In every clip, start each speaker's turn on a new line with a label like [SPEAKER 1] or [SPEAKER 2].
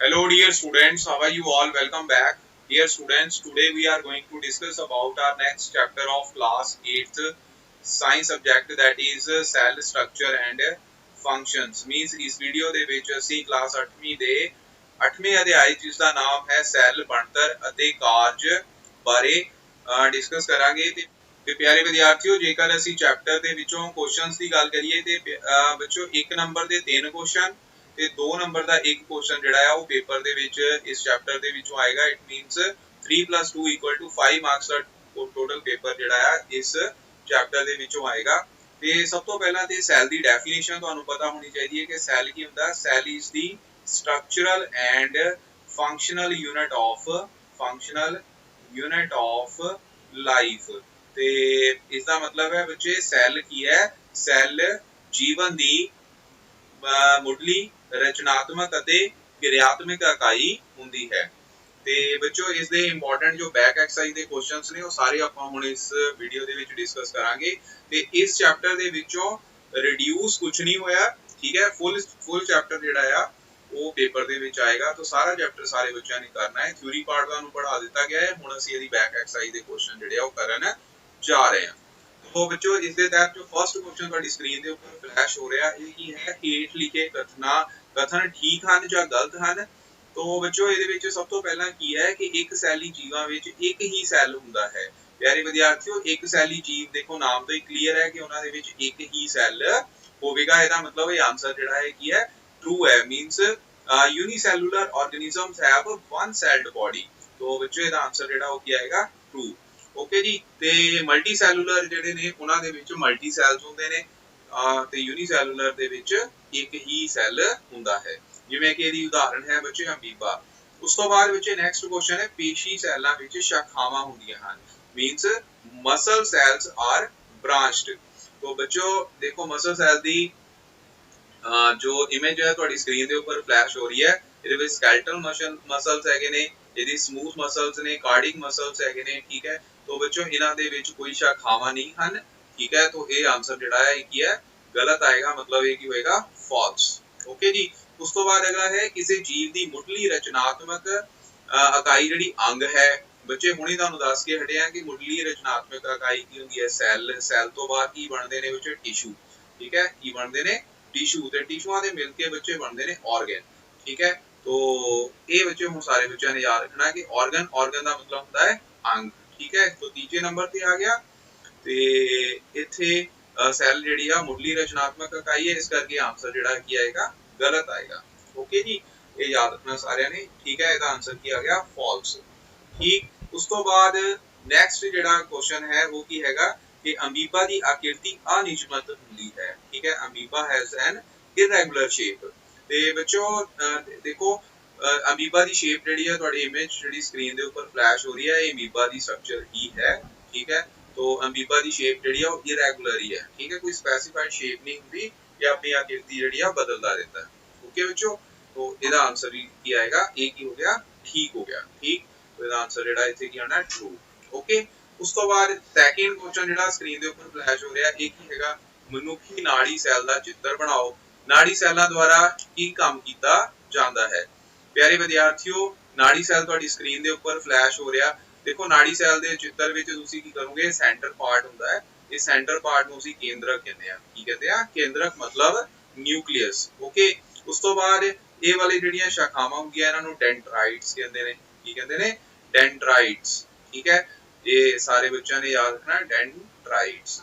[SPEAKER 1] Hello dear students, how are you all? Welcome back. Dear students, today we are going to discuss about our next chapter of class 8th science subject, that is cell structure and functions. Means ਇਸ video ਦੇ ਵਿੱਚ ਅਸੀਂ class 8ਵੀਂ ਦੇ 8ਵੇਂ ਅਧਿਆਇ ਜਿਸ ਦਾ ਨਾਮ ਹੈ cell ਬਣਤਰ ਅਤੇ ਕਾਰਜ ਬਾਰੇ ਡਿਸਕਸ ਕਰਾਂਗੇ। ਤੇ ਪਿਆਰੇ ਵਿਦਿਆਰਥੀਓ, ਜੇਕਰ ਅਸੀਂ ਚੈਪਟਰ ਦੇ ਵਿੱਚੋਂ ਕੁਐਸਚਨਸ ਦੀ ਗੱਲ ਕਰੀਏ ਤੇ ਬੱਚੋ 1 ਨੰਬਰ ਦੇ 3 ਕੁਐਸਚਨ ਤੇ 2 ਨੰਬਰ ਦਾ ਇੱਕ ਕੁਐਸਚਨ ਜਿਹੜਾ ਆ ਉਹ ਪੇਪਰ ਦੇ ਵਿੱਚ ਇਸ ਚੈਪਟਰ ਦੇ ਵਿੱਚੋਂ ਆਏਗਾ। ਇਟ ਮੀਨਸ 3 + 2 = 5 ਮਾਰਕਸ ਦਾ ਟੋਟਲ ਪੇਪਰ ਜਿਹੜਾ ਆ ਇਸ ਚੈਪਟਰ ਦੇ ਵਿੱਚੋਂ ਆਏਗਾ। ਤੇ ਸਭ ਤੋਂ ਪਹਿਲਾਂ ਤੇ ਸੈੱਲ ਦੀ ਡੈਫੀਨੇਸ਼ਨ ਤੁਹਾਨੂੰ ਪਤਾ ਹੋਣੀ ਚਾਹੀਦੀ ਹੈ ਕਿ ਸੈੱਲ ਕੀ ਹੁੰਦਾ। Cell is the structural and functional unit of life. ਤੇ ਇਸ ਦਾ ਮਤਲਬ ਹੈ ਬੱਚੇ ਸੈੱਲ ਕੀ ਹੈ। ਸੈੱਲ ਜੀਵਨ ਦੀ ਮੁੱਢਲੀ ਰਚਨਾਤਮਕ ਅਤੇ ਕਿਰਿਆਤਮਕ ਇਕਾਈ ਹੁੰਦੀ ਹੈ। ਤੇ ਬੱਚੋ ਇਸ ਦੇ ਇੰਪੋਰਟੈਂਟ ਜੋ ਬੈਕ ਐਕਸਰਸਾਈਜ਼ ਦੇ ਕੁਐਸਚਨਸ ਨੇ ਉਹ ਸਾਰੇ ਆਪਾਂ ਹੁਣ ਇਸ ਵੀਡੀਓ ਦੇ ਵਿੱਚ ਡਿਸਕਸ ਕਰਾਂਗੇ। ਤੇ ਇਸ ਚੈਪਟਰ ਦੇ ਵਿੱਚੋਂ ਰਿਡਿਊਸ ਕੁਝ ਨਹੀਂ ਹੋਇਆ, ਠੀਕ ਹੈ। ਫੁੱਲ ਚੈਪਟਰ ਜਿਹੜਾ ਆ ਉਹ ਪੇਪਰ ਦੇ ਵਿੱਚ ਆਏਗਾ। ਤਾਂ ਸਾਰਾ ਚੈਪਟਰ ਸਾਰੇ ਬੱਚਿਆਂ ਨੇ ਕਰਨਾ ਹੈ। ਥਿਊਰੀ ਪਾਰਟ ਤੁਹਾਨੂੰ ਪੜ੍ਹਾ ਦਿੱਤਾ ਗਿਆ ਹੈ, ਹੁਣ ਅਸੀਂ ਇਹਦੀ ਬੈਕ ਐਕਸਰਸਾਈਜ਼ ਦੇ ਕੁਐਸਚਨ ਜਿਹੜੇ ਆ ਉਹ ਕਰਨ ਜਾ ਰਹੇ ਹਾਂ। तो बच्चों इस दे तहत जो फर्स्ट क्वेश्चन ਤੁਹਾਡੀ ਸਕਰੀਨ ਦੇ ਉੱਪਰ ਫਲੈਸ਼ ਹੋ ਰਿਹਾ ਇਹ ਕੀ ਹੈ। ਹੇਠ ਲਿਖੇ ਕਥਨ ਠੀਕ ਹਨ ਜਾਂ ਗਲਤ ਹਨ। तो ਬੱਚੋ ਇਹਦੇ ਵਿੱਚ ਸਭ ਤੋਂ ਪਹਿਲਾਂ ਕੀ ਹੈ ਕਿ ਇੱਕ ਸੈਲੀ ਜੀਵਾਂ ਵਿੱਚ ਇੱਕ ਹੀ ਸੈੱਲ ਹੁੰਦਾ ਹੈ। ਪਿਆਰੇ ਵਿਦਿਆਰਥੀਓ, ਇੱਕ ਸੈਲੀ ਜੀਵ ਦੇਖੋ ਨਾਮ ਤੋਂ ਹੀ ਕਲੀਅਰ ਹੈ ਕਿ ਉਹਨਾਂ ਦੇ ਵਿੱਚ ਇੱਕ ਹੀ ਸੈੱਲ ਹੋਵੇਗਾ। ਇਹਦਾ ਮਤਲਬ ਇਹ ਆਨਸਰ ਜਿਹੜਾ ਹੈ ਕੀ ਹੈ, ਟਰੂ ਹੈ। Means unicellular organisms have one celled body। तो ਬੱਚੋ ਇਹਦਾ ਆਨਸਰ ਜਿਹੜਾ ਉਹ ਕੀ ਆਏਗਾ, ਟਰੂ। ਓਕੇ ਜੀ। ਤੇ ਮਲਟੀ ਸੈਲੂਲਰ ਜਿਹੜੇ ਨੇ ਉਹਨਾਂ ਦੇ ਵਿੱਚ ਮਲਟੀ ਸੈਲਸ ਹੁੰਦੇ ਨੇ ਤੇ ਯੂਨੀਸੈਲੂਲਰ ਦੇ ਵਿੱਚ ਇੱਕ ਹੀ ਸੈੱਲ ਹੁੰਦਾ ਹੈ। ਜਿਵੇਂ ਕਿ ਇਹਦੀ ਉਦਾਹਰਣ ਹੈ ਬੱਚੇ ਅਮੀਬਾ। ਉਸ ਤੋਂ ਬਾਅਦ ਵਿੱਚ ਨੈਕਸਟ ਕੁਐਸਚਨ ਹੈ ਪੇਸ਼ੀ ਸੈੱਲਾਂ ਵਿੱਚ ਸ਼ਾਖਾਵਾਂ ਹੁੰਦੀਆਂ ਹਨ। Means muscle cells are branched. तो ਬੱਚੋ ਦੇਖੋ ਮਸਲ ਸੈਲ ਦੀ ਜੋ ਇਮੇਜ ਹੈ ਤੁਹਾਡੀ ਸਕਰੀਨ ਦੇ ਉੱਪਰ ਫਲੈਸ਼ ਹੋ ਰਹੀ ਹੈ। ਇਹਦੇ ਵਿੱਚ ਸਕੈਲਟਲ ਮਸਲਸ ਹੈਗੇ ਨੇ, ਇਹਦੀ ਸਮੂਥ ਮਸਲਸ ਨੇ, ਕਾਰਡਿਕ ਮਸਲਸ ਹੈਗੇ ਨੇ, ਠੀਕ ਹੈ। तो बच्चों ਇਹਨਾਂ ਦੇ ਵਿੱਚ ਕੋਈ ਸ਼ਾਖਾਵਾਂ ਨਹੀਂ ਹਨ, ਠੀਕ ਹੈ। तो ਇਹ ਆਨਸਰ ਜਿਹੜਾ ਹੈ ਕੀ ਹੈ, ਗਲਤ ਆਏਗਾ। ਮਤਲਬ ਇਹ ਕੀ ਹੋਏਗਾ, ਫਾਲਸ। ਓਕੇ ਜੀ। ਉਸ ਤੋਂ ਬਾਅਦ ਅਗਲਾ ਹੈ ਕਿਸੇ ਜੀਵ ਦੀ ਮੁੱਢਲੀ ਰਚਨਾਤਮਕ ਇਕਾਈ ਜਿਹੜੀ ਅੰਗ ਹੈ। ਬੱਚੇ ਹੁਣੇ ਤੁਹਾਨੂੰ ਦੱਸ ਕੇ ਹਟੇ ਆ ਕਿ ਮੁੱਢਲੀ ਰਚਨਾਤਮਕ ਇਕਾਈ ਕੀ ਹੁੰਦੀ ਹੈ, ਸੈੱਲ। ਸੈੱਲ ਤੋਂ ਬਾਅਦ ਕੀ ਬਣਦੇ ਨੇ ਬੱਚੇ, ਟਿਸ਼ੂ, ਠੀਕ ਹੈ। ਕੀ ਬਣਦੇ ਨੇ, ਟਿਸ਼ੂ। ਤੇ ਟਿਸ਼ੂਆਂ ਦੇ ਮਿਲ ਕੇ ਬੱਚੇ ਬਣਦੇ ਨੇ ਆਰਗਨ, ਠੀਕ ਹੈ। तो ਇਹ ਬੱਚੇ ਹੁਣ ਸਾਰੇ ਬੱਚਿਆਂ ਨੇ ਯਾਦ ਰੱਖਣਾ ਕਿ ਆਰਗਨ ਦਾ ਮਤਲਬ ਹੁੰਦਾ ਹੈ ਅੰਗ, ਠੀਕ ਹੈ। तो ਤੀਜੇ ਨੰਬਰ ਤੇ ਆ ਗਿਆ। ਤੇ ਇੱਥੇ ਸੈੱਲ ਜਿਹੜੀ ਆ ਮੁੱਢਲੀ ਰਚਨਾਤਮਕ ਇਕਾਈ ਹੈ, ਇਸ ਕਰਕੇ ਆਨਸਰ ਜਿਹੜਾ ਕੀ ਆਏਗਾ, ਗਲਤ ਆਏਗਾ। ਓਕੇ ਜੀ, ਇਹ ਯਾਦ ਰੱਖਣਾ ਸਾਰਿਆਂ ਨੇ, ਠੀਕ ਹੈ। ਇਹਦਾ ਆਨਸਰ ਕੀ ਆ ਗਿਆ, ਫਾਲਸ, ਠੀਕ। ਉਸ ਤੋਂ ਬਾਅਦ ਨੈਕਸਟ ਜਿਹੜਾ ਕੁਐਸਚਨ ਹੈ ਉਹ ਕੀ ਹੈਗਾ ਕਿ ਅਮੀਬਾ ਦੀ ਆਕ੍ਰਿਤੀ ਅਨਿਯਮਿਤ ਹੁੰਦੀ ਹੈ, ਠੀਕ ਹੈ। Amoeba has N irregular shape. ਤੇ ਬੱਚੋ ਦੇਖੋ ਅਮੀਬਾ ਦੀ ਸ਼ੇਪ ਜਿਹੜੀ ਹੈ ਤੁਹਾਡੀ ਇਮੇਜ ਜਿਹੜੀ ਸਕਰੀਨ ਦੇ ਉੱਪਰ ਫਲੈਸ਼ ਹੋ ਰਹੀ ਹੈ, ਇਹ ਅਮੀਬਾ ਦੀ ਸਟਰਕਚਰ ਹੀ ਹੈ, ਠੀਕ ਹੈ। तो ਅਮੀਬਾ ਦੀ ਸ਼ੇਪ ਜਿਹੜੀ ਆ ਉਹ ਇਰੈਗੂਲਰ ਹੀ ਹੈ, ਠੀਕ ਹੈ। ਕੋਈ ਸਪੈਸੀਫਾਈਡ ਸ਼ੇਪ ਨਹੀਂ ਹੁੰਦੀ, ਇਹ ਆਪਣੀ ਆਕ੍ਰਿਤੀ ਜਿਹੜੀ ਆ ਬਦਲਦਾ ਰਹਿੰਦਾ ਹੈ। ਓਕੇ ਬੱਚੋ। तो ਇਹਦਾ ਆਨਸਰ ਵੀ ਕੀ ਆਏਗਾ, ਇਹ ਕੀ ਹੋ ਗਿਆ, ਠੀਕ ਹੋ ਗਿਆ, ਠੀਕ। तो ਇਹਦਾ ਆਨਸਰ ਜਿਹੜਾ ਇੱਥੇ ਕੀ ਆਣਾ, ਟਰੂ। ਓਕੇ। ਉਸ ਤੋਂ ਬਾਅਦ ਸੈਕਿੰਡ ਕੁਐਸਚਨ ਜਿਹੜਾ ਸਕਰੀਨ ਦੇ ਉੱਪਰ ਫਲੈਸ਼ ਹੋ ਰਿਹਾ ਇਹ ਕੀ ਹੈਗਾ, ਮਨੁੱਖੀ ਨਾੜੀ ਸੈੱਲ ਦਾ ਚਿੱਤਰ ਬਣਾਓ। ਨਾੜੀ ਸੈੱਲਾਂ ਦੁਆਰਾ ਕੀ ਕੰਮ ਕੀਤਾ ਜਾਂਦਾ ਹੈ। ਪਿਆਰੇ ਵਿਦਿਆਰਥੀਓ, ਨਾੜੀ ਸੈੱਲ ਤੁਹਾਡੀ ਸਕਰੀਨ ਦੇ ਉੱਪਰ ਫਲੈਸ਼ ਹੋ ਰਿਹਾ। ਦੇਖੋ ਨਾੜੀ ਸੈੱਲ ਦੇ ਚਿੱਤਰ ਵਿੱਚ ਤੁਸੀਂ ਕੀ ਕਰੋਗੇ, ਸੈਂਟਰ ਪਾਰਟ ਹੁੰਦਾ ਹੈ, ਇਹ ਸੈਂਟਰ ਪਾਰਟ ਨੂੰ ਅਸੀਂ ਕੇਂਦਰਕ ਕਹਿੰਦੇ ਆ। ਕੀ ਕਹਿੰਦੇ ਆ, ਕੇਂਦਰਕ ਮਤਲਬ ਨਿਊਕਲੀਅਸ। ਓਕੇ। ਉਸ ਤੋਂ ਬਾਅਦ ਇਹ ਵਾਲੀ ਜਿਹੜੀਆਂ ਸ਼ਾਖਾਵਾਂ ਹੁੰਦੀਆਂ ਇਹਨਾਂ ਨੂੰ ਡੈਂਡਰਾਈਟਸ ਕਹਿੰਦੇ ਨੇ। ਕੀ ਕਹਿੰਦੇ ਨੇ, ਡੈਂਡਰਾਈਟਸ, ਠੀਕ ਹੈ। ਇਹ ਸਾਰੇ ਬੱਚਿਆਂ ਨੇ ਯਾਦ ਰੱਖਣਾ, ਡੈਂਡਰਾਈਟਸ।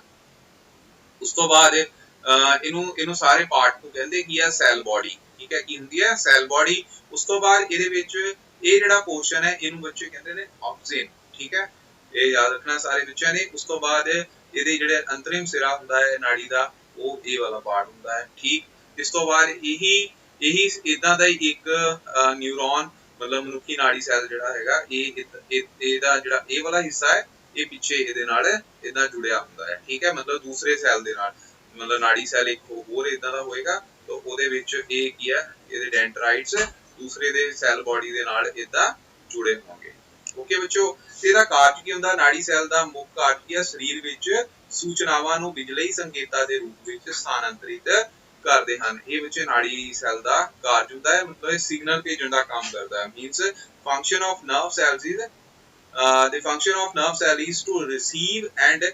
[SPEAKER 1] ਉਸ ਤੋਂ ਬਾਅਦ ਇਹਨੂੰ ਸਾਰੇ ਪਾਰਟ ਨੂੰ ਕਹਿੰਦੇ ਕੀ ਆ, ਸੈੱਲ ਬੋਡੀ, ਠੀਕ ਹੈ। ਕੀ ਹੁੰਦੀ ਹੈ, ਸੈੱਲ ਬੋਡੀ। ਉਸ ਤੋਂ ਬਾਅਦ ਇਹਦੇ ਵਿੱਚ ਇਹ ਜਿਹੜਾ ਪੋਰਸ਼ਨ ਹੈ ਇਹਨੂੰ ਬੱਚੇ ਕਹਿੰਦੇ ਨੇ ਆਕਸਿਨ, ਠੀਕ ਹੈ। ਇਹ ਯਾਦ ਰੱਖਣਾ ਸਾਰੇ ਬੱਚਿਆਂ ਨੇ। ਉਸ ਤੋਂ ਬਾਅਦ ਇਹਦੇ ਜਿਹੜੇ ਅੰਤਰਿਮ ਸਿਰਾ ਹੁੰਦਾ ਹੈ ਨਾੜੀ ਦਾ ਉਹ ਇਹ ਵਾਲਾ ਪਾਰਟ ਹੁੰਦਾ ਹੈ, ਠੀਕ। ਇਸ ਤੋਂ ਬਾਅਦ ਇਹੀ ਇਦਾਂ ਦਾ ਹੀ ਇੱਕ ਨਿਊਰੋਨ ਮਤਲਬ ਮਨੁੱਖੀ ਨਾੜੀ ਸੈੱਲ ਜਿਹੜਾ ਹੈਗਾ ਇਹਦਾ ਜਿਹੜਾ ਇਹ ਵਾਲਾ ਹਿੱਸਾ ਹੈ ਇਹ ਪਿੱਛੇ ਇਹਦੇ ਨਾਲ ਇਦਾਂ ਜੁੜਿਆ ਹੁੰਦਾ ਹੈ, ਠੀਕ ਹੈ। ਮਤਲਬ ਦੂਸਰੇ ਸੈੱਲ ਦੇ ਨਾਲ, ਮਤਲਬ ਨਾੜੀ ਸੈੱਲ ਇੱਕ ਹੋਰ ਇਦਾਂ ਦਾ ਹੋਏਗਾ ਤਾਂ ਉਹਦੇ ਵਿੱਚ ਇਹ ਕੀ ਹੈ, ਇਹਦੇ ਡੈਂਡਰਾਈਟਸ ਦੂਸਰੇ ਦੇ ਸੈੱਲ ਬੋਡੀ ਦੇ ਨਾਲ ਇਦਾਂ ਜੁੜੇ ਹੋਣਗੇ। ਓਕੇ ਬੱਚੋ। ਇਹਦਾ ਕਾਰਜ ਕੀ ਹੁੰਦਾ, ਨਾੜੀ ਸੈੱਲ ਦਾ ਮੁੱਖ ਕਾਰਜ ਕੀ ਹੈ, ਸਰੀਰ ਵਿੱਚ ਸੂਚਨਾਵਾਂ ਨੂੰ ਬਿਜਲਈ ਸੰਕੇਤਾਂ ਦੇ ਰੂਪ ਵਿੱਚ ਸਥਾਨਾਂਤਰਿਤ ਕਰਦੇ ਹਨ। ਇਹ ਵਿੱਚ ਨਾੜੀ ਸੈੱਲ ਦਾ ਕਾਰਜ ਹੁੰਦਾ ਹੈ, ਮਤਲਬ ਇਹ ਸਿਗਨਲ ਭੇਜਣ ਦਾ ਕੰਮ ਕਰਦਾ ਹੈ। Means function of nerve cells is the function of nerve cell is to receive and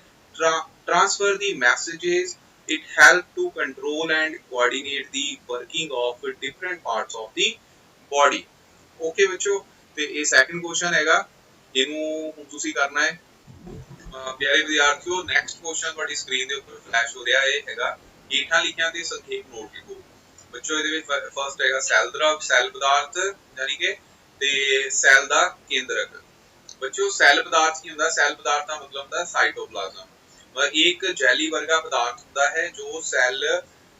[SPEAKER 1] transfer the messages. It helps to control and coordinate the working of different parts of the body. Okay ਬੱਚੋ, ਤੇ ਇਹ second question ਹੈਗਾ, ਇਹਨੂੰ ਹੁਣ ਤੁਸੀਂ ਕਰਨਾ ਹੈ। ਪਿਆਰੇ ਵਿਦਿਆਰਥੀਓ, ਨੈਕਸਟ ਕੁਐਸਚਨ ਤੁਹਾਡੀ ਸਕਰੀਨ ਦੇ ਉੱਪਰ ਫਲੈਸ਼ ਹੋ ਰਿਹਾ, ਇਹ ਹੈਗਾ ਹੇਠਾਂ ਲਿਖਿਆਂ ਦੇ ਸੰਖੇਪ ਨੋਟ ਲਿਖੋ। ਬੱਚੋ ਇਹਦੇ ਵਿੱਚ ਫਸਟ ਹੈਗਾ ਸੈਲ ਦਰਵ, ਸੈਲ ਪਦਾਰਥ ਯਾਨੀ ਕਿ ਤੇ ਸੈਲ ਦਾ ਕੇਂਦਰਕ। ਬੱਚੋ ਸੈਲ ਪਦਾਰਥ ਕੀ ਹੁੰਦਾ? ਸੈਲ ਪਦਾਰਥ ਦਾ ਮਤਲਬ ਹੁੰਦਾ ਸਾਈਟੋਪਲਾਜ਼ਮ। ਇੱਕ ਜੈਲੀ ਵਰਗਾ ਪਦਾਰਥ ਹੁੰਦਾ ਹੈ ਜੋ ਸੈਲ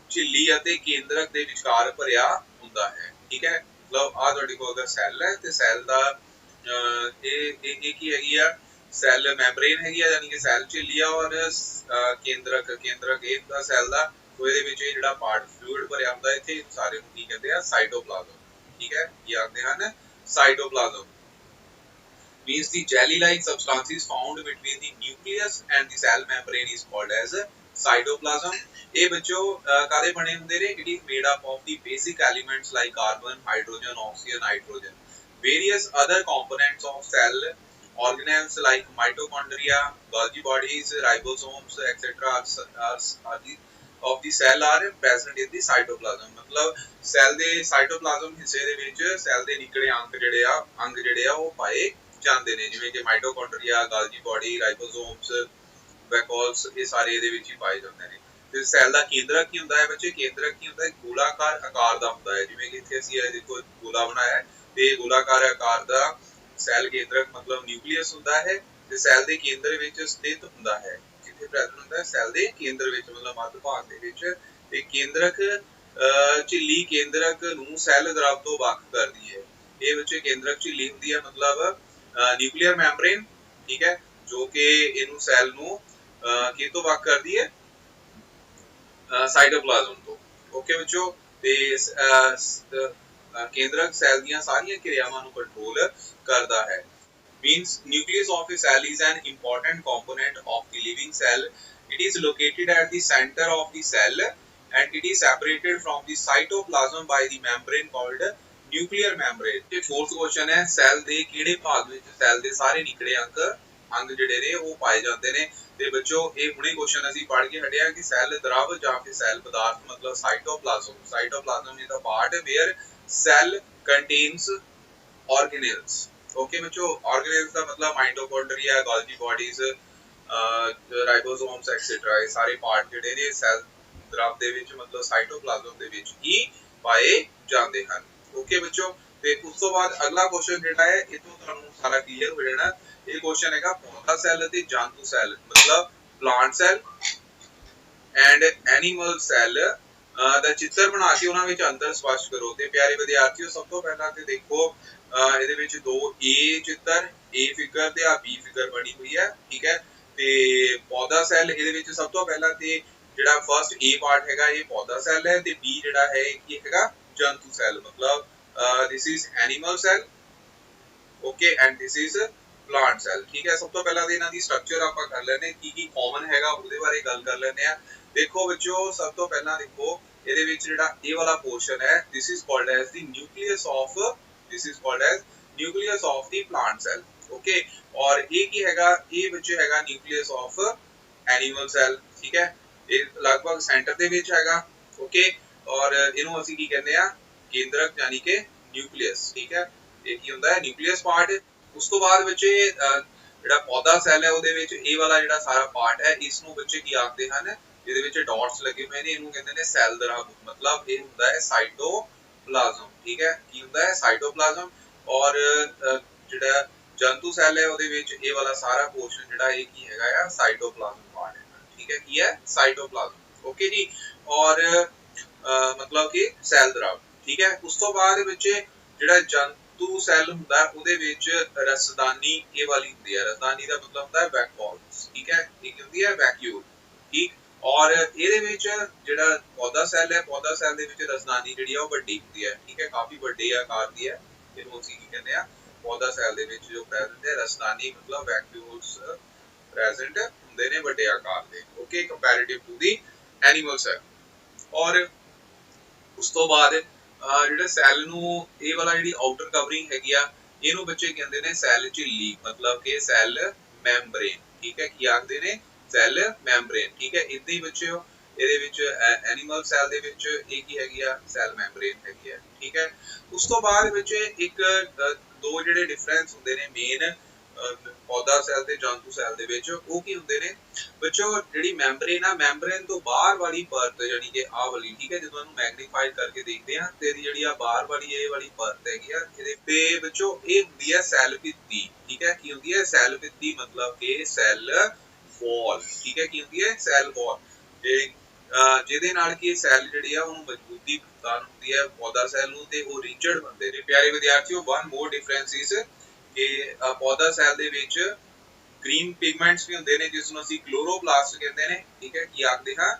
[SPEAKER 1] ਝਿੱਲੀ ਅਤੇ ਕੇਂਦਰਕ ਦੇ ਵਿਚਕਾਰ ਭਰਿਆ ਹੁੰਦਾ ਹੈ। ਠੀਕ ਹੈ, ਮਤਲਬ ਆ ਤੁਹਾਡੇ ਕੋਲ ਅਗਰ ਸੈਲ ਹੈ ਤੇ ਸੈਲ ਦਾ ਇਹ ਕੀ ਹੈਗੀ ਆ? ਸੈਲ ਮੈਂਬਰੇਨ ਹੈਗੀ ਆ, ਯਾਨੀ ਕਿ ਸੈਲ ਝਿੱਲੀ ਆ, ਔਰ ਕੇਂਦਰਕ ਇਹ ਦਾ ਸੈਲ ਦਾ, ਉਹਦੇ ਵਿੱਚ ਇਹ ਜਿਹੜਾ ਪਾਰਟ ਫਲੂਇਡ ਭਰਿਆ ਹੁੰਦਾ, ਇੱਥੇ ਸਾਰੇ ਨੂੰ ਕੀ ਕਹਿੰਦੇ ਆ? ਸਾਈਟੋਪਲਾਜ਼ਮ। ਠੀਕ ਹੈ, ਕੀ ਆਖਦੇ ਹਨ? Cytoplasm means the jelly-like substances found between the nucleus and the cell membrane is called as cytoplasm. ਇਹ ਬੱਚੋ ਕਾਦੇ ਬਣੇ ਹੁੰਦੇ ਨੇ? It is made up of the basic elements like carbon, hydrogen, oxygen, nitrogen. Various other components of cell organelles like mitochondria, Golgi bodies, ribosomes, etc. of the cell are present in the cytoplasm. मतलब cell ਦੇ cytoplasm ਹਿੱਸੇ ਦੇ ਵਿੱਚ cell ਦੇ ਨਿਕਲੇ ਅੰਗ ਜਿਹੜੇ ਆ ਉਹ ਪਾਏ ਜਾਂਦੇ ਨੇ, ਜਿਵੇਂ ਕਿ ਮਾਈਟੋਕੌਂਡਰੀਆ, ਗਾਲਜੀ ਬੋਡੀ, ਰਾਈਬੋਸੋਮਸ, ਵੈਕੋਲਸ, ਇਹ ਸਾਰੇ ਇਹਦੇ ਵਿੱਚ ਹੀ ਪਾਏ ਜਾਂਦੇ ਨੇ। ਤੇ ਸੈੱਲ ਦਾ ਕੇਂਦਰਕ ਕੀ ਹੁੰਦਾ ਹੈ ਬੱਚੇ? ਕੇਂਦਰਕ ਕੀ ਹੁੰਦਾ ਹੈ? ਗੋਲਾਕਾਰ ਆਕਾਰ ਦਾ ਹੁੰਦਾ ਹੈ, ਜਿਵੇਂ ਕਿ ਇੱਥੇ ਅਸੀਂ ਇਹ ਦੇਖੋ ਗੋਲਾ ਬਣਾਇਆ ਹੈ, ਤੇ ਗੋਲਾਕਾਰ ਆਕਾਰ ਦਾ ਸੈੱਲ ਕੇਂਦਰਕ ਮਤਲਬ ਨਿਊਕਲੀਅਸ ਹੁੰਦਾ ਹੈ, ਤੇ ਸੈੱਲ ਦੇ ਕੇਂਦਰ ਵਿੱਚ ਸਥਿਤ ਹੁੰਦਾ ਹੈ। ਕਿੱਥੇ ਪ੍ਰੈਜ਼ੈਂਟ ਹੁੰਦਾ ਹੈ? ਸੈੱਲ ਦੇ ਕੇਂਦਰ ਵਿੱਚ, ਮਤਲਬ ਮੱਧ ਭਾਗ ਦੇ ਵਿੱਚ। ਤੇ ਕੇਂਦਰਕ ਝਿੱਲੀ ਕੇਂਦਰਕ ਨੂੰ ਸੈੱਲ ਦਰਵ ਤੋਂ ਵੱਖ ਕਰਦੀ ਹੈ। ਇਹ ਬੱਚੇ ਕੇਂਦਰਕ ਝਿੱਲੀ ਹੁੰਦੀ ਹੈ, ਮਤਲਬ ਨਿਊਕਲੀਅਰ ਮੈਂਬਰੇਨ। ਠੀਕ ਹੈ, ਜੋ ਕਿ ਇਹਨੂੰ ਸੈੱਲ ਨੂੰ ਕਿਤੋਂ ਵੱਖ ਕਰਦੀ ਹੈ? ਸਾਈਟੋਪਲਾਜ਼ਮ ਤੋਂ। ਓਕੇ ਬੱਚੋ, ਤੇ ਕੇਂਦਰਕ ਸੈੱਲ ਦੀਆਂ ਸਾਰੀਆਂ ਕਿਰਿਆਵਾਂ ਨੂੰ ਕੰਟਰੋਲ ਕਰਦਾ ਹੈ। means nucleus of a cell is an important component of the living cell. It is located at the center of the cell and it is separated from the cytoplasm by the membrane called nuclear membrane. ਤੇ fourth question ਹੈ, cell ਦੇ ਕਿਹੜੇ ਭਾਗ ਵਿੱਚ cell ਦੇ ਸਾਰੇ ਨਿਕਲੇ ਅੰਗ ਜਿਹੜੇ ਨੇ ਉਹ ਪਾਏ ਜਾਂਦੇ ਨੇ? ਤੇ ਬੱਚੋ ਇਹ ਹੁਣੇ ਕੁਐਸਚਨ ਅਸੀਂ ਪੜ੍ਹ ਕੇ ਹਟਿਆ ਕਿ ਸੈੱਲ ਦਰਵ ਜਾਂ ਫਿਰ ਸੈੱਲ ਪਦਾਰਥ ਮਤਲਬ cytoplasm is a part where cell contains organelles. Okay ਬੱਚੋ, organelles ਦਾ ਮਤਲਬ mitochondria, Golgi bodies, ribosomes etcetera, ਇਹ ਸਾਰੇ ਪਾਰਟ ਜਿਹੜੇ ਨੇ ਸੈੱਲ ਦਰਵ ਦੇ ਵਿੱਚ ਮਤਲਬ ਸਾਈਟੋਪਲਾਜ਼ਮ ਦੇ ਵਿੱਚ ਹੀ ਪਾਏ ਜਾਂਦੇ ਹਨ। ਓਕੇ ਬੱਚੋ, ਤੇ ਉਸ ਤੋਂ ਬਾਅਦ ਅਗਲਾ ਕੁਐਸਚਨ ਜਿਹੜਾ ਹੈ, ਇਹ ਤੋਂ ਤੁਹਾਨੂੰ ਸਾਰਾ ਕਲੀਅਰ ਹੋ ਜਾਣਾ। ਇਹ ਕੁਐਸਚਨ ਹੈਗਾ ਪੌਦਾ ਸੈੱਲ ਅਤੇ ਜੰਤੂ ਸੈੱਲ, ਮਤਲਬ plant cell and animal cell ਦਾ ਚਿੱਤਰ ਬਣਾ ਕੇ ਉਹਨਾਂ ਵਿੱਚ ਅੰਤਰ ਸਪਸ਼ਟ ਕਰੋ। ਤੇ ਪਿਆਰੇ ਵਿਦਿਆਰਥੀਓ, ਸਭ ਤੋਂ ਪਹਿਲਾਂ ਤੇ ਦੇਖੋ ਇਹਦੇ ਵਿੱਚ ਦੋ ਏ ਚਿੱਤਰ, ਏ ਫਿਗਰ ਤੇ ਆ ਬੀ ਫਿਗਰ ਬਣੀ ਹੋਈ ਹੈ। ਠੀਕ ਹੈ, ਤੇ ਪੌਦਾ ਸੈੱਲ ਇਹਦੇ ਵਿੱਚ ਸਭ ਤੋਂ ਪਹਿਲਾਂ ਤੇ ਜਿਹੜਾ ਫਰਸਟ ਏ ਪਾਰਟ ਹੈਗਾ ਇਹ ਪੌਦਾ ਸੈੱਲ ਹੈ, ਤੇ ਬੀ ਜਿਹੜਾ ਹੈ ਕੀ ਹੈਗਾ? ਜੰਤੂ ਸੈੱਲ, ਮਤਲਬ this is animal cell, okay, and this is plant cell. ਠੀਕ ਹੈ, ਸਭ ਤੋਂ ਪਹਿਲਾਂ ਤੇ ਇਹਨਾਂ ਦੀ ਸਟਰਕਚਰ ਆਪਾਂ ਕਰ ਲੈਨੇ, ਕੀ ਕਾਮਨ ਹੈਗਾ ਉਹਦੇ ਬਾਰੇ ਗੱਲ ਕਰ ਲੈਨੇ ਆ। ਦੇਖੋ ਬੱਚੋ, ਸਭ ਤੋਂ ਪਹਿਲਾਂ ਦੇਖੋ ਇਹਦੇ ਵਿੱਚ ਜਿਹੜਾ ਇਹ ਵਾਲਾ ਪੋਰਸ਼ਨ ਹੈ, this is called as the nucleus of the plant cell, okay, ਔਰ ਇਹ ਕੀ ਹੈਗਾ? ਇਹ ਬੱਚੇ ਹੈਗਾ nucleus of animal cell। ਠੀਕ ਹੈ, ਇਹ ਲਗਭਗ ਸੈਂਟਰ ਦੇ ਵਿੱਚ ਹੈਗਾ। ਓਕੇ, ਔਰ ਇਹਨੂੰ ਅਸੀਂ ਕੀ ਕਹਿੰਦੇ ਆ? ਕੇਂਦਰਕ ਯਾਨੀ ਕਿ ਨਿਊਕਲੀਅਸ। ਠੀਕ ਹੈ, ਇਹ ਕੀ ਹੁੰਦਾ ਹੈ? Nucleus part. ਉਸ ਤੋਂ ਬਾਅਦ ਬੱਚੇ ਜਿਹੜਾ ਪੌਦਾ ਸੈੱਲ ਹੈ ਉਹਦੇ ਵਿੱਚ ਇਹ ਵਾਲਾ ਜਿਹੜਾ ਸਾਰਾ ਪਾਰਟ ਹੈ, ਇਸ ਨੂੰ ਬੱਚੇ ਕੀ ਆਖਦੇ ਹਨ? ਜਿਹਦੇ ਵਿੱਚ ਡਾਟਸ ਲੱਗੇ ਹੋਏ ਨੇ, ਇਹਨੂੰ ਕਹਿੰਦੇ ਨੇ ਸੈਲ ਦਰਵ, ਮਤਲਬ ਇਹ ਹੁੰਦਾ ਹੈ ਸਾਈਟੋਪਲਾਜ਼ਮ। ਠੀਕ ਹੈ, ਕੀ ਹੁੰਦਾ ਹੈ? ਸਾਈਟੋਪਲਾਜ਼ਮ। ਔਰ ਜਿਹੜਾ ਜੰਤੂ ਸੈੱਲ ਹੈ ਉਹਦੇ ਵਿੱਚ ਇਹ ਵਾਲਾ ਸਾਰਾ ਪੋਰਸ਼ਨ ਜਿਹੜਾ ਇਹ ਕੀ ਹੈਗਾ ਆ? ਸਾਈਟੋਪਲਾਜ਼ਮ ਪਾਰਟ ਹੈ। ਠੀਕ ਹੈ, ਕੀ ਹੈ? ਸਾਈਟੋਪਲਾਜ਼ਮ। ਓਕੇ ਜੀ, ਔਰ ਮਤਲਬ ਕਿ ਸੈਲ ਦਰਵ। ਠੀਕ ਹੈ, ਉਸ ਤੋਂ ਬਾਅਦ ਵਿੱਚ ਜਿਹੜਾ ਜੰਤੂ ਸੈੱਲ ਹੁੰਦਾ ਉਹਦੇ ਵਿੱਚ ਰਸਦਾਨੀ ਇਹ ਵਾਲੀ ਹੁੰਦੀ ਹੈ। ਰਸਦਾਨੀ ਦਾ ਮਤਲਬ ਹੁੰਦਾ ਹੈ ਵੈਕੂਲਸ। ਠੀਕ ਹੈ, ਇਹ ਕੀ ਹੁੰਦੀ ਹੈ? ਵੈਕਿਊਲ। ਠੀਕ, ਔਰ ਇਹਦੇ ਵਿੱਚ ਜਿਹੜਾ ਪੌਦਾ ਸੈੱਲ ਹੈ, ਪੌਦਾ ਸੈੱਲ ਦੇ ਵਿੱਚ ਰਸਦਾਨੀ ਜਿਹੜੀ ਆ ਉਹ ਵੱਡੀ ਹੁੰਦੀ ਹੈ। ਠੀਕ ਹੈ, ਕਾਫੀ ਵੱਡੇ ਆਕਾਰ ਦੀ ਹੈ। ਇਹਨੂੰ ਅਸੀਂ ਕੀ ਕਹਿੰਦੇ ਆ? ਪੌਦਾ ਸੈੱਲ ਦੇ ਵਿੱਚ ਜੋ ਪ੍ਰੈਜ਼ੈਂਟ ਹੈ ਰਸਦਾਨੀ ਮਤਲਬ ਵੈਕਿਊਲਸ ਪ੍ਰੈਜ਼ੈਂਟ ਹੁੰਦੇ ਨੇ ਵੱਡੇ ਆਕਾਰ ਦੇ। Okay, comparative to the animal cell. ਔਰ ਉਸ ਤੋਂ ਬਾਅਦ ਜਿਹੜਾ ਸੈੱਲ ਨੂੰ ਇਹ ਵਾਲਾ ਜਿਹੜੀ ਆਊਟਰ ਕਵਰਿੰਗ ਹੈਗੀ ਆ ਇਹਨੂੰ ਬੱਚੇ ਕਹਿੰਦੇ ਨੇ ਸੈੱਲ ਝਿੱਲੀ ਮਤਲਬ ਕਿ ਸੈੱਲ ਮੈਂਬਰੇਨ ਠੀਕ ਹੈ ਕੀ ਆਖਦੇ ਨੇ ਸੈੱਲ ਮੈਂਬਰੇਨ ਠੀਕ ਹੈ ਇਦਾਂ ਹੀ ਬੱਚਿਓ ਇਹਦੇ ਵਿੱਚ ਐਨੀਮਲ ਸੈੱਲ ਦੇ ਵਿੱਚ ਇਹ ਕੀ ਹੈਗੀ ਆ ਸੈੱਲ ਮੈਂਬਰੇਨ ਹੈਗੀ ਆ ਠੀਕ ਹੈ ਉਸ ਤੋਂ ਬਾਅਦ ਵਿੱਚ ਇੱਕ ਦੋ ਜਿਹੜੇ ਡਿਫਰੈਂਸ ਹੁੰਦੇ ਨੇ ਮੇਨ ਪੌਦਾ ਸੈੱਲ ਤੇ ਜੰਤੂ ਸੈੱਲ ਦੇ ਵਿੱਚ ਉਹ ਕੀ ਹੁੰਦੇ ਨੇ ਬੱਚੋ ਜਿਹੜੀ ਮੈਂਬਰੇਨ ਆ ਮੈਂਬਰੇਨ ਤੋਂ ਬਾਹਰ ਵਾਲੀ ਪਰਤ ਜਿਹੜੀ ਕਿ ਆਹ ਵਾਲੀ ਠੀਕ ਹੈ ਜਦੋਂ ਇਹਨੂੰ ਮੈਗਨੀਫਾਈ ਕਰਕੇ ਦੇਖਦੇ ਆ ਤੇ ਇਹਦੀ ਜਿਹੜੀ ਆ ਬਾਹਰ ਵਾਲੀ ਇਹ ਵਾਲੀ ਪਰਤ ਹੈਗੀ ਆ ਇਹਦੇ ਤੇ ਬੱਚੋ ਇਹ ਹੁੰਦੀ ਹੈ ਸੈੱਲ ਭਿੱਤੀ ਠੀਕ ਹੈ ਕੀ ਹੁੰਦੀ ਹੈ ਸੈੱਲ ਭਿੱਤੀ ਮਤਲਬ ਕਿ ਸੈੱਲ ਵਾਲ ਠੀਕ ਹੈ ਕੀ ਹੁੰਦੀ ਹੈ ਸੈੱਲ ਵਾਲ ਤੇ ਜਿਹਦੇ ਨਾਲ ਕਿ ਸੈੱਲ ਜਿਹੜੀ ਆ ਉਹਨੂੰ ਮਜ਼ਬੂਤੀ ਪ੍ਰਦਾਨ ਹੁੰਦੀ ਹੈ ਪੌਦਾ ਸੈੱਲ ਨੂੰ ਤੇ ਉਹ ਰਿਜਿਡ ਬਣਦੇ ਨੇ ਪਿਆਰੇ ਵਿਦਿਆਰਥੀਓ ਵਨ ਮੋਰ ਡਿਫਰੈਂਸ ਇਜ਼ ਕਿ ਪੌਦਾ ਸੈੱਲ ਦੇ ਵਿੱਚ ਗ੍ਰੀਨ ਪਿਗਮੈਂਟਸ ਵੀ ਹੁੰਦੇ ਨੇ ਜਿਸ ਨੂੰ ਅਸੀਂ ਕਲੋਰੋਪਲਾਸਟ ਕਹਿੰਦੇ ਨੇ ਠੀਕ ਹੈ ਕੀ ਆਖਦੇ ਹਾਂ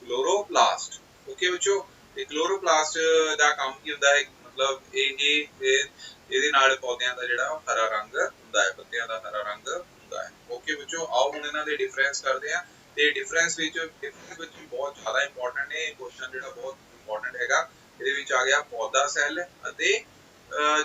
[SPEAKER 1] ਕਲੋਰੋਪਲਾਸਟ ਓਕੇ ਬੱਚੋ ਤੇ ਕਲੋਰੋਪਲਾਸਟ ਦਾ ਕੰਮ ਕੀ ਹੁੰਦਾ ਹੈ ਮਤਲਬ ਇਹਦੇ ਨਾਲ ਪੌਦਿਆਂ ਦਾ ਜਿਹੜਾ ਹਰਾ ਰੰਗ ਹੁੰਦਾ ਹੈ ਪੱਤਿਆਂ ਦਾ ਹਰਾ ਰੰਗ ਹੁੰਦਾ ਹੈ ਓਕੇ ਬੱਚੋ ਆਓ ਹੁਣ ਇਹਨਾਂ ਦੇ ਡਿਫਰੈਂਸ ਕਰਦੇ ਹਾਂ ਤੇ ਡਿਫਰੈਂਸ ਵਿੱਚ ਬਹੁਤ ਜ਼ਿਆਦਾ ਇੰਪੋਰਟੈਂਟ ਹੈ ਇਹ ਕੁਐਸਚਨ ਜਿਹੜਾ ਬਹੁਤ ਇੰਪੋਰਟੈਂਟ ਹੈਗਾ ਇਹਦੇ ਵਿੱਚ ਆ ਗਿਆ ਪੌਦਾ ਸੈੱਲ ਅਤੇ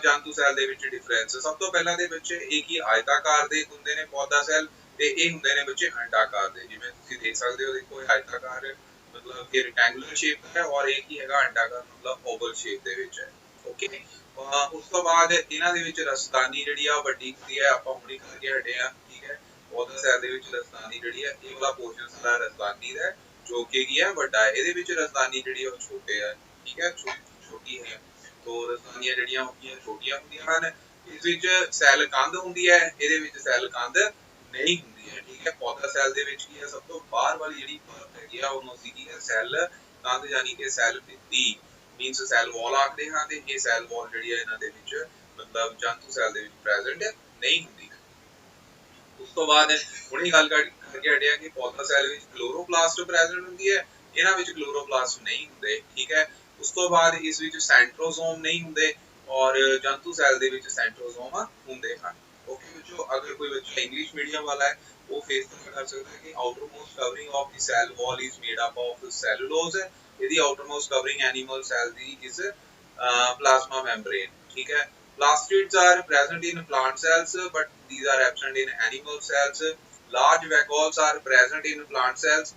[SPEAKER 1] ਜੰਤੂ ਸੈੱਲ ਦੇ ਵਿੱਚ ਡਿਫਰੈਂਸ ਸਭ ਤੋਂ ਪਹਿਲਾਂ ਦੇ ਬੱਚੇ ਇਹ ਕੀ ਆਇਤਾਕਾਰ ਦੇ ਹੁੰਦੇ ਨੇ ਪੌਦਾ ਸੈੱਲ ਤੇ ਇਹ ਹੁੰਦੇ ਨੇ ਬੱਚੇ ਅੰਡਾਕਾਰ ਦੇ ਜਿਵੇਂ ਤੁਸੀਂ ਦੇਖ ਸਕਦੇ ਹੋ ਦੇਖੋ ਇਹ ਆਇਤਾਕਾਰ ਮਤਲਬ ਕਿ ਰੈਕਟੈਂਗੂਲਰ ਸ਼ੇਪ ਹੈ ਔਰ ਇਹ ਕੀ ਹੈਗਾ ਅੰਡਾਕਾਰ ਮਤਲਬ ਓਵਲ ਸ਼ੇਪ ਦੇ ਵਿੱਚ ਹੈ ਓਕੇ ਉਸ ਤੋਂ ਬਾਅਦ ਇਹਨਾਂ ਦੇ ਵਿੱਚ ਰਸਦਾਨੀ ਜਿਹੜੀ ਆ ਵੱਡੀ ਹੁੰਦੀ ਹੈ ਆਪਾਂ ਹੁਣੇ ਕਰਕੇ ਹਟੇ ਆ ਠੀਕ ਹੈ ਪੌਦਾ ਸੈੱਲ ਦੇ ਵਿੱਚ ਰਸਦਾਨੀ ਜਿਹੜੀ ਹੈ ਇਹ ਵਾਲਾ ਪੋਰਸ਼ਨ ਸਾਰਾ ਰਸਦਾਨੀ ਦਾ ਜੋ ਕਿ ਕੀ ਹੈ ਵੱਡਾ ਹੈ ਇਹਦੇ ਵਿੱਚ ਰਸਦਾਨੀ ਜਿਹੜੀ ਉਹ ਛੋਟੇ ਹੈ ਠੀਕ ਹੈ ਛੋਟੀ ਹੈ तो रसायनियां ਜਿਹੜੀਆਂ ਹੁੰਦੀਆਂ ਛੋਟੀਆਂ ਹੁੰਦੀਆਂ ਹਨ ਇਸ ਵਿੱਚ ਸੈੱਲ ਕੰਧ ਹੁੰਦੀ ਹੈ ਇਹਦੇ ਵਿੱਚ ਸੈੱਲ ਕੰਧ ਨਹੀਂ ਹੁੰਦੀ ਹੈ ਠੀਕ ਹੈ ਪੌਦਾ ਸੈੱਲ ਦੇ ਵਿੱਚ ਕੀ ਹੈ ਸਭ ਤੋਂ ਬਾਹਰ ਵਾਲੀ ਜਿਹੜੀ ਪਰਤ ਹੈਗੀ ਆ ਉਹਨੂੰ ਅਸੀਂ ਕੀ ਹੈ ਸੈੱਲ ਕੰਧ ਯਾਨੀ ਕਿ ਸੈੱਲ ਭਿੱਤੀ ਮੀਨਸ ਸੈੱਲ ਵਾਲ ਆਖਦੇ ਹਾਂ ਤੇ ਇਹ ਸੈੱਲ ਵਾਲ ਜਿਹੜੀ ਹੈ ਇਹਨਾਂ ਦੇ ਵਿੱਚ ਮਤਲਬ ਜੰਤੂ ਸੈੱਲ ਦੇ ਵਿੱਚ ਪ੍ਰੈਜ਼ੈਂਟ ਨਹੀਂ ਹੁੰਦੀ ਉਸ ਤੋਂ ਬਾਅਦ ਹੁਣੇ ਗੱਲ ਕਰਕੇ ਹਟਿਆ ਕਿ ਪੌਦਾ ਸੈੱਲ ਵਿੱਚ ਕਲੋਰੋਪਲਾਸਟ ਪ੍ਰੈਜ਼ੈਂਟ ਹੁੰਦੀ ਹੈ ਇਹਨਾਂ ਵਿੱਚ ਕਲੋਰੋਪਲਾਸਟ ਨਹੀਂ ਹੁੰਦੇ ਠੀਕ ਹੈ ਉਸ ਤੋਂ ਬਾਅਦ ਇਸ ਵਿੱਚ ਸੈਂਟਰੋਸੋਮ ਨਹੀਂ ਹੁੰਦੇ ਔਰ ਜੰਤੂ ਸੈੱਲ ਦੇ ਵਿੱਚ ਸੈਂਟਰੋਸੋਮ ਹੁੰਦੇ ਹਨ ਓਕੇ ਬੱਚੋ ਅਗਰ ਕੋਈ ਬੱਚਾ ਇੰਗਲਿਸ਼ ਮੀਡੀਅਮ ਵਾਲਾ ਹੈ ਉਹ ਫੇਸ ਕਰ ਸਕਦਾ ਹੈ ਕਿ outermost covering of the cell wall is made up of cellulose ਇਹਦੀ ਆਊਟਰਮੋਸਟ ਕਵਰਿੰਗ ਐਨੀਮਲ ਸੈੱਲ ਦੀ ਇਜ਼ plasma membrane ਠੀਕ ਹੈ plastids are present in plant cells but these are absent in animal cells large vacuoles are present in plant cells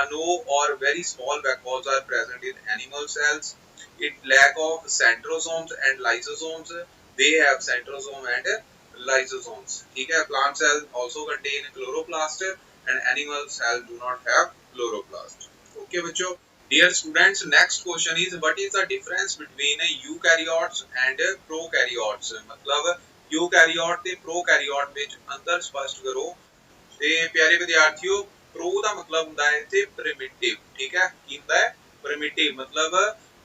[SPEAKER 1] no or very small vacuoles are present in animal cells it lack of centrosomes and lysosomes they have centrosome and lysosomes ठीक है plant cells also contain chloroplast and animal cells do not have chloroplast okay बच्चों dear students next question is what is the difference between eukaryotes and prokaryotes मतलब eukaryote ਤੇ prokaryote ਵਿੱਚ ਅੰਤਰ ਸਪਸ਼ਟ ਕਰੋ ਤੇ ਪਿਆਰੇ ਵਿਦਿਆਰਥੀਓ pro ਦਾ ਮਤਲਬ ਹੁੰਦਾ ਹੈ ਇੱਥੇ ਪ੍ਰਿਮਿਟਿਵ ਠੀਕ ਹੈ ਕੀ ਹੁੰਦਾ ਹੈ ਪ੍ਰਿਮਿਟਿਵ ਮਤਲਬ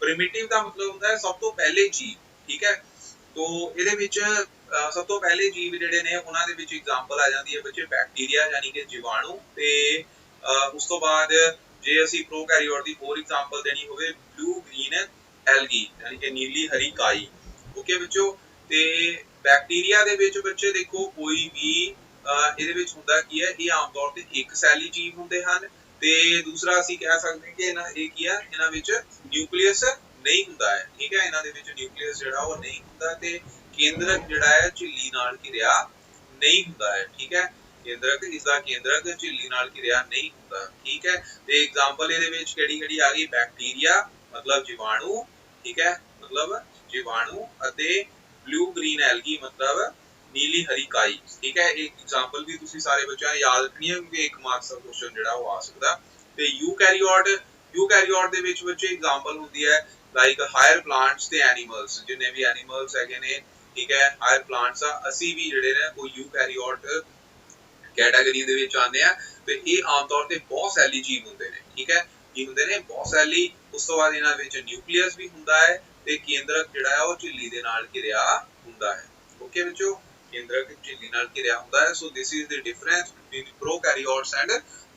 [SPEAKER 1] ਪ੍ਰਿਮਿਟਿਵ ਦਾ ਮਤਲਬ ਹੁੰਦਾ ਹੈ ਸਭ ਤੋਂ ਪਹਿਲੇ ਜੀਵ ਠੀਕ ਹੈ ਤੋਂ ਇਹਦੇ ਵਿੱਚ ਸਭ ਤੋਂ ਪਹਿਲੇ ਜੀਵ ਜਿਹੜੇ ਨੇ ਉਹਨਾਂ ਦੇ ਵਿੱਚ ਐਗਜ਼ਾਮਪਲ ਆ ਜਾਂਦੀ ਹੈ ਬੱਚੇ ਬੈਕਟੀਰੀਆ ਯਾਨੀ ਕਿ ਜੀਵਾਣੂ ਤੇ ਉਸ ਤੋਂ ਬਾਅਦ ਜੇ ਅਸੀਂ ਪ੍ਰੋਕੈਰੀਓਟ ਦੀ ਹੋਰ ਐਗਜ਼ਾਮਪਲ ਦੇਣੀ ਹੋਵੇ ਬਲੂ ਗ੍ਰੀਨ ਐਲਗੀ ਯਾਨੀ ਕਿ ਨੀਲੀ ਹਰੀ ਕਾਈ ਓਕੇ ਬੱਚੋ ਤੇ ਬੈਕਟੀਰੀਆ ਦੇ ਵਿੱਚ ਬੱਚੇ ਦੇਖੋ ਕੋਈ ਵੀ ਇਹਦੇ ਵਿੱਚ ਹੁੰਦਾ ਕੀ ਹੈ ਇਹ ਆਮ ਤੌਰ ਤੇ ਇੱਕ ਸੈਲੀ ਜੀਵ ਹੁੰਦੇ ਹਨ ਤੇ ਦੂਸਰਾ ਅਸੀਂ ਕਹਿ ਸਕਦੇ ਹਾਂ ਕਿ ਇਹ ਕੀ ਹੈ ਇਹਨਾਂ ਵਿੱਚ ਨਿਊਕਲੀਅਸ ਨਹੀਂ ਹੁੰਦਾ ਹੈ ਠੀਕ ਹੈ ਇਹਨਾਂ ਦੇ ਵਿੱਚ ਨਿਊਕਲੀਅਸ ਜਿਹੜਾ ਉਹ ਨਹੀਂ ਹੁੰਦਾ ਤੇ ਕੇਂਦਰਕ ਜਿਹੜਾ ਹੈ ਝਿੱਲੀ ਨਾਲ ਘਿਰਿਆ ਨਹੀਂ ਹੁੰਦਾ ਹੈ ਠੀਕ ਹੈ ਕੇਂਦਰਕ ਇਸਦਾ ਕੇਂਦਰਕ ਝਿੱਲੀ ਨਾਲ ਘਿਰਿਆ ਨਹੀਂ ਹੁੰਦਾ ਠੀਕ ਹੈ ਤੇ ਐਗਜ਼ਾਮਪਲ ਇਹਦੇ ਵਿੱਚ ਕਿਹੜੀ ਆ ਗਈ ਬੈਕਟੀਰੀਆ ਮਤਲਬ ਜੀਵਾਣੂ ਠੀਕ ਹੈ ਮਤਲਬ ਜੀਵਾਣੂ ਅਤੇ ਬਲੂ ਗ੍ਰੀਨ ਐਲਗੀ ਮਤਲਬ ਨੀਲੀ ਹਰੀ ਕਾਈ ਠੀਕ ਹੈ ਇੱਕ ਐਗਜ਼ਾਮਪਲ ਵੀ ਤੁਸੀਂ ਸਾਰੇ ਬੱਚਿਆਂ ਨੇ ਯਾਦ ਰੱਖਣੀ ਹੈ ਕਿਉਂਕਿ ਇੱਕ ਮਾਰਕਸ ਦਾ ਕੁਐਸਚਨ ਜਿਹੜਾ ਉਹ ਆ ਸਕਦਾ ਤੇ ਯੂਕੈਰੀਓਟ ਦੇ ਵਿੱਚ ਬੱਚੇ ਐਗਜ਼ਾਮਪਲ ਹੁੰਦੀ ਹੈ ਲਾਈਕ ਹਾਇਰ ਪਲਾਂਟਸ ਤੇ ਐਨੀਮਲਸ ਜਿੰਨੇ ਵੀ ਐਨੀਮਲਸ ਹੈਗੇ ਨੇ ਠੀਕ ਹੈ ਹਾਇਰ ਪਲਾਂਟਸ ਆ ਅਸੀਂ ਵੀ ਜਿਹੜੇ ਨੇ ਉਹ ਯੂਕੈਰੀਓਟ ਕੈਟਾਗਰੀ ਦੇ ਵਿੱਚ ਆਉਂਦੇ ਆ ਤੇ ਇਹ ਆਮ ਤੌਰ ਤੇ ਬਹੁਤ ਸੈਲੀ ਜੀਵ ਹੁੰਦੇ ਨੇ ਠੀਕ ਹੈ ਕੀ ਹੁੰਦੇ ਨੇ ਬਹੁਤ ਸੈਲੀ ਉਸ ਤੋਂ ਬਾਅਦ ਇਹਨਾਂ ਵਿੱਚ ਨਿਊਕਲੀਅਸ ਵੀ ਹੁੰਦਾ ਹੈ ਤੇ ਕੇਂਦਰਕ ਜਿਹੜਾ ਹੈ ਉਹ ਝਿੱਲੀ ਦੇ ਨਾਲ ਘਿਰਿਆ ਹੁੰਦਾ ਹੈ ਓਕੇ ਬੱਚੋ ਕੇਂਦਰਕ ਝਿੱਲੀ ਨਾਲ ਘਿਰਿਆ ਹੁੰਦਾ ਹੈ so this is the difference between prokaryotes and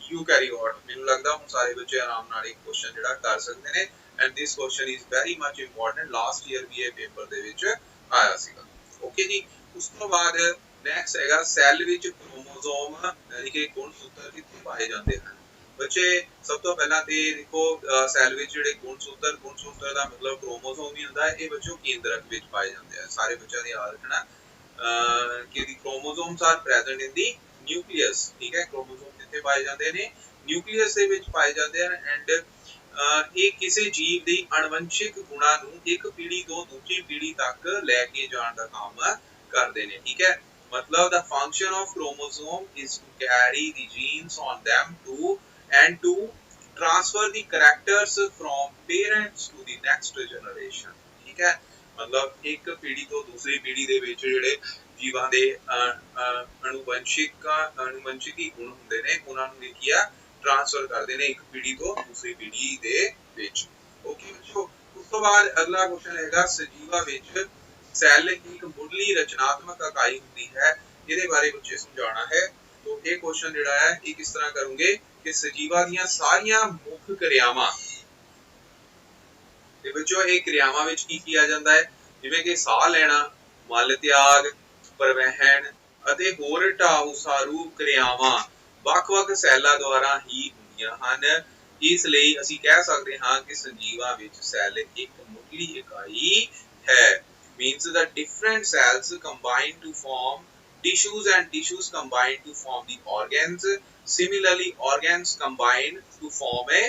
[SPEAKER 1] eukaryote ਮੈਨੂੰ ਲੱਗਦਾ ਹੁਣ ਸਾਰੇ ਬੱਚੇ ਆਰਾਮ ਨਾਲ ਇੱਕ ਕੁਐਸਚਨ ਜਿਹੜਾ ਕਰ ਸਕਦੇ ਨੇ and this question is very much important last year ਵੀ ਇਹ ਪੇਪਰ ਦੇ ਵਿੱਚ ਆਇਆ ਸੀਗਾ ਓਕੇ ਜੀ ਉਸ ਤੋਂ ਬਾਅਦ ਨੈਕਸਟ ਹੈਗਾ ਸੈੱਲ ਵਿੱਚ ਕ੍ਰੋਮੋਸੋਮ ਯਾਨੀ ਕਿ ਗੁਣ ਸੂਤਰ ਕਿੱਥੇ ਪਾਏ ਜਾਂਦੇ ਹਨ बच्चे सब तो पहला ते देखो सैल विच जिहड़े गुणसूत्र दा मतलब क्रोमोसोम ही हुंदा है, ये बच्चों केंद्रक विच पाए जाते हैं। सारे बच्चों ने याद रखना कि the chromosomes are present in the nucleus, ठीक है। क्रोमोसोम किथे पाए जाते हैं? न्यूक्लियस दे विच पाए जाते हैं। एंड ਇਹ ਕਿਸੇ ਜੀਵ ਦੀ ਅਣਵੰਸ਼ਿਕ ਗੁਣਾਂ ਨੂੰ ਇੱਕ ਪੀੜ੍ਹੀ ਤੋਂ ਦੂਜੀ ਪੀੜ੍ਹੀ ਤੱਕ ਲੈ ਕੇ ਜਾਣ ਦਾ ਕੰਮ ਕਰਦੇ ਨੇ, ਠੀਕ ਹੈ। मतलब the function of chromosome is to carry the genes on them to transfer the characters from parents to the next generation, ठीक है। मतलब एक पीढ़ी तो दूसरी पीढ़ी ਦੇ ਵਿੱਚ ਜਿਹੜੇ ਜੀਵਾਂ ਦੇ ਅਣੁਵੰਸ਼ਿਕੀ ਗੁਣ ਹੁੰਦੇ ਨੇ ਉਹਨਾਂ ਨੂੰ ਕੀ ਆ ट्रांसफर करते हैं एक पीढ़ी तो दूसरी पीढ़ी दे विच। ओके बच्चों, उस तो बाद अगला क्वेश्चन हैगा सजीवा विच सैल एक मुढ़ली रचनात्मक इकाई होती है, ਇਹਦੇ ਬਾਰੇ ਬੱਚੇ ਸਮਝਾਉਣਾ ਹੈ। तो ਇਹ क्वेश्चन ਜਿਹੜਾ ਹੈ ਇਹ ਕਿਸ ਤਰ੍ਹਾਂ ਕਰੋਗੇ ਕਿ ਸਜੀਵਾ ਦੀਆਂ ਸਾਰੀਆਂ ਮੁੱਖ ਕਿਰਿਆਵਾਂ ਤੇ ਬੱਚੋ ਇਹ ਕਿਰਿਆਵਾਂ ਵਿੱਚ ਕੀ ਕੀਤਾ ਜਾਂਦਾ ਹੈ, ਜਿਵੇਂ ਕਿ ਸਾਹ ਲੈਣਾ, ਮਲ ਤਿਆਗ, ਪ੍ਰਵਹਿਣ ਅਤੇ ਹੋਰ ਢਾਉ ਸਾਰੂ ਕਿਰਿਆਵਾਂ ਵੱਖ-ਵੱਖ ਸੈੱਲਾਂ ਦੁਆਰਾ ਹੀ ਹੁੰਦੀਆਂ ਹਨ। ਇਸ ਲਈ ਅਸੀਂ ਕਹਿ ਸਕਦੇ ਹਾਂ ਕਿ ਸਜੀਵਾਂ ਵਿੱਚ ਸੈੱਲ ਇੱਕ ਮੁੱਢਲੀ ਇਕਾਈ ਹੈ। means that different cells combine to form tissues and tissues combine to form the organs. Similarly, organs combine to form a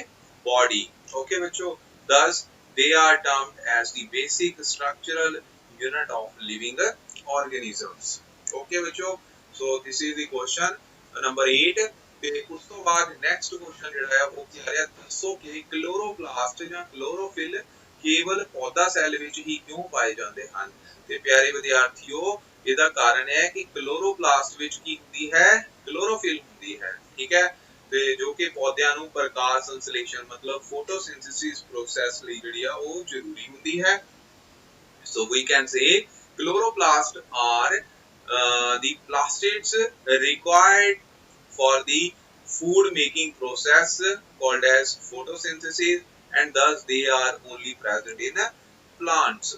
[SPEAKER 1] body. Okay बच्चों, thus they are termed as the basic structural unit of living organisms. Okay बच्चों, so this is the question number 8 ਤੇ ਉਸ ਤੋਂ ਬਾਅਦ next question ਜਿਹੜਾ ਹੈ ਉਹ ਕੀ ਆ ਰਿਹਾ, ਦੱਸੋ ਕਿ ਕਲੋਰੋਪਲਾਸਟ ਜਾਂ ਕਲੋਰੋਫਿਲ ਕੇਵਲ ਪੌਦਾ ਸੈੱਲ ਵਿੱਚ ਹੀ ਕਿਉਂ ਪਾਏ ਜਾਂਦੇ ਹਨ। ਤੇ ਪਿਆਰੇ ਵਿਦਿਆਰਥੀਓ, ਇਹਦਾ ਕਾਰਨ ਹੈ ਕਿ ਕਲੋਰੋਪਲਾਸਟ ਵਿੱਚ ਕੀ ਹੁੰਦੀ ਹੈ, ਕਲੋਰੋਫਿਲ ਹੁੰਦੀ ਹੈ, ਠੀਕ ਹੈ। ਤੇ ਜੋ ਕਿ ਪੌਦਿਆਂ ਨੂੰ ਪ੍ਰਕਾਸ਼ ਸੰਸਲੇਸ਼ਨ ਮਤਲਬ ਫੋਟੋਸਿੰਥੇਸਿਸ ਪ੍ਰੋਸੈਸ ਲਈ ਜਿਹੜੀ ਆ ਉਹ ਜ਼ਰੂਰੀ ਹੁੰਦੀ ਹੈ। So we can say chloroplasts are the plastids required for the food making process called as photosynthesis, and thus they are only present in plants.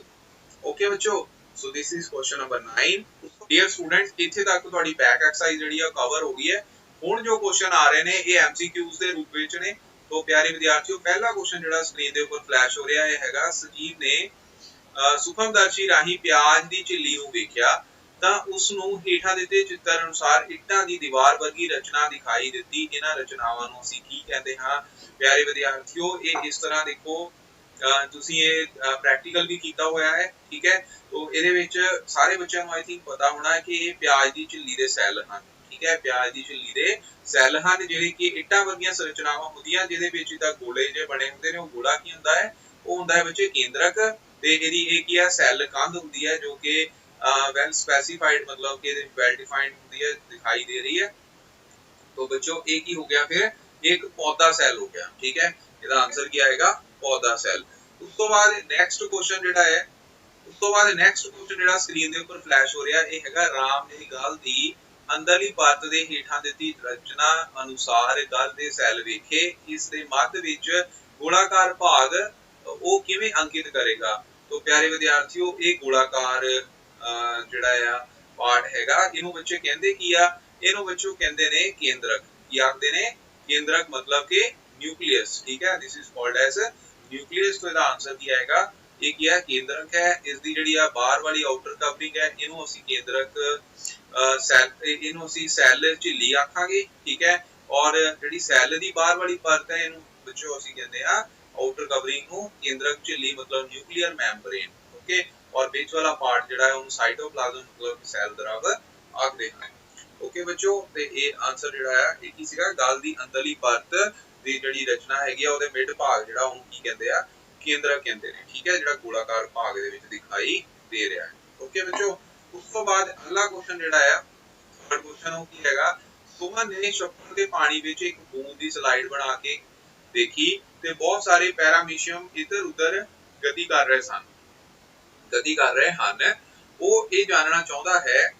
[SPEAKER 1] Okay बच्चों, so this is question number 9. Dear students, ਇੱਥੇ ਤੱਕ ਤੁਹਾਡੀ back exercise ਜਿਹੜੀ ਆ cover ਹੋ ਗਈ ਹੈ। ਹੁਣ ਜੋ ਕੁਐਸਚਨ ਆ ਰਹੇ ਨੇ ਇਹ MCQs ਦੇ ਰੂਪ ਵਿੱਚ ਨੇ। तो प्यारे विद्यार्थियों, पहला क्वेश्चन ਜਿਹੜਾ ਸਕਰੀਨ ਦੇ ਉੱਪਰ ਫਲੈਸ਼ ਹੋ ਰਿਹਾ ਹੈ ਹੈਗਾ, ਸਜੀਵ ਨੇ ਸੁਖਮਦਰਸ਼ੀ ਰਾਹੀਂ ਪਿਆਜ਼ ਦੀ ਝਿੱਲੀ ਨੂੰ ਵੇਖਿਆ ਤਾਂ ਉਸ ਨੂੰ ਹੇਠਾਂ ਦਿੱਤੇ ਚਿੱਤਰ ਅਨੁਸਾਰ ਇੱਟਾਂ ਦੀ ਦੀਵਾਰ ਵਰਗੀ ਰਚਨਾ ਦਿਖਾਈ ਦਿੱਤੀ। ਇਹਨਾਂ ਰਚਨਾਵਾਂ ਨੂੰ ਅਸੀਂ ਕੀ ਕਹਿੰਦੇ ਹਾਂ ਪਿਆਰੇ ਵਿਦਿਆਰਥੀਓ? ਇਹ ਇਸ ਤਰ੍ਹਾਂ ਦੇਖੋ, ਤੁਸੀਂ ਇਹ ਪ੍ਰੈਕਟੀਕਲ ਵੀ ਕੀਤਾ ਹੋਇਆ ਹੈ, ਠੀਕ ਹੈ। तो ਇਹਦੇ ਵਿੱਚ ਸਾਰੇ ਬੱਚਿਆਂ ਨੂੰ ਆਈ ਥਿੰਕ ਪਤਾ ਹੋਣਾ ਹੈ ਕਿ ਇਹ ਪਿਆਜ਼ ਦੀ ਝਿੱਲੀ ਦੇ ਸੈੱਲ ਹਨ, ਠੀਕ ਹੈ। ਪਿਆਜ਼ ਦੀ ਝਿੱਲੀ ਦੇ ਸੈੱਲ ਹਨ ਜਿਹੜੇ ਕਿ ਇੱਟਾਂ ਵਰਗੀਆਂ ਸੰਰਚਨਾਵਾਂ ਹੁੰਦੀਆਂ ਜਿਹਦੇ ਵਿੱਚ ਇਹਦਾ ਗੋਲੇ ਜਿਹੇ ਬਣੇ ਹੁੰਦੇ ਨੇ। ਉਹ ਗੋਲਾ ਕੀ ਹੁੰਦਾ ਹੈ? ਉਹ ਹੁੰਦਾ ਹੈ ਬੱਚੇ ਕੇਂਦਰਕ, ਤੇ ਇਹਦੀ ਇਹ ਕੀ ਹੈ ਸੈੱਲ ਕੰਧ ਹੁੰਦੀ ਹੈ ਜੋ ਕਿ ਵੈਲ ਸਪੈਸੀਫਾਈਡ मतलब कि वेल डिफाइंड होती है, दिखाई दे रही है। तो बच्चों एक ही हो गया, फिर एक पौधा सेल हो गया, ठीक है। इसका आंसर क्या आएगा? पौधा सेल। उस तो बाद नेक्स्ट क्वेश्चन जिहड़ा है, उस तो बाद नेक्स्ट क्वेश्चन जिहड़ा स्क्रीन दे ऊपर फ्लैश हो रहा है, ये हैगा राम ने गल दी अंदरली परत दे हेठां दित्ती रचना अनुसार गल दे सैल वेखे, इस दे मध्य विच गोलाकार भाग ਉਹ ਕਿਵੇਂ ਅੰਕਿਤ ਕਰੇਗਾ। तो प्यारे विद्यार्थियों, ये गोलाकार ਜਿਹੜਾ ਆ ਪਾਰਟ ਹੈਗਾ ਇਹਨੂੰ ਬੱਚੇ ਕਹਿੰਦੇ ਕੀ ਆ? ਇਹਨੂੰ ਬੱਚੋ ਕਹਿੰਦੇ ਨੇ ਕੇਂਦਰਕ। ਕੀ ਆਖਦੇ ਨੇ? ਕੇਂਦਰਕ मतलब कि न्यूक्लियस, ठीक है। This is called as nucleus. तो ਇਹਦਾ ਆਨਸਰ ਕੀ ਆਏਗਾ? ਇਹ ਕੀ ਹੈ? ਕੇਂਦਰਕ ਹੈ। ਇਸ ਦੀ ਜਿਹੜੀ ਆ ਬਾਹਰ ਵਾਲੀ ਆਊਟਰ ਕਵਰਿੰਗ ਹੈ ਇਹਨੂੰ ਅਸੀਂ ਕੇਂਦਰਕ ਸੈੱਲ, ਇਹਨੂੰ ਅਸੀਂ ਸੈੱਲ ਝਿੱਲੀ ਆਖਾਂਗੇ, ਠੀਕ ਹੈ। ਔਰ ਜਿਹੜੀ ਸੈੱਲ ਦੀ ਬਾਹਰ ਵਾਲੀ ਪਰਤ ਹੈ ਇਹਨੂੰ ਬੱਚੋ ਅਸੀਂ ਕਹਿੰਦੇ ਆ आउटर कवरिंग ਨੂੰ ਕੇਂਦਰਕ ਝਿੱਲੀ मतलब न्यूक्लियर मैम्ब्रेन, ओके। और बीच वाला पार्ट ਜਿਹੜਾ ਹੈ ਉਹਨੂੰ साइटोप्लाज्म मतलब ਸੈੱਲ ਦਰਵ ਆਖਦੇ ਹਨ, ओके ਬੱਚੋ। ਤੇ ਇਹ ਆਨਸਰ ਜਿਹੜਾ ਹੈ ਇਹ ਕੀ ਸੀਗਾ? ਗਲ ਦੀ ਅੰਦਰਲੀ ਪਰਤ ਦੀ ਜਿਹੜੀ ਰਚਨਾ ਹੈਗੀ ਆ ਉਹਦੇ ਮਿਡ ਭਾਗ ਜਿਹੜਾ ਉਹਨੂੰ ਕੀ ਕਹਿੰਦੇ ਆ? ਕੇਂਦਰਕ ਕਹਿੰਦੇ ਨੇ, ਠੀਕ ਹੈ। ਜਿਹੜਾ ਗੋਲਾਕਾਰ ਭਾਗ ਦੇ ਵਿੱਚ ਦਿਖਾਈ ਦੇ ਰਿਹਾ ਹੈ, ओके ਬੱਚੋ। ਉਸ ਤੋਂ ਬਾਅਦ ਅਗਲਾ ਕੁਐਸਚਨ ਜਿਹੜਾ ਆ ਥਰਡ ਕੁਐਸਚਨ ਉਹ ਕੀ ਹੈਗਾ? ਸੁਮਨ ਨੇ ਸ਼ੱਕਰ ਦੇ ਪਾਣੀ ਵਿੱਚ ਇੱਕ ਬੂੰਦ ਦੀ ਸਲਾਈਡ ਬਣਾ ਕੇ देखी ਤੇ ਬਹੁਤ ਸਾਰੇ ਪੈਰਾਮੀਸ਼ੀਅਮ ਇੱਧਰ ਉੱਧਰ ਗਤੀ ਕਰ ਰਹੇ ਹਨ। ਉਹ ਇਹ ਜਾਣਨਾ ਚਾਹੁੰਦਾ ਹੈ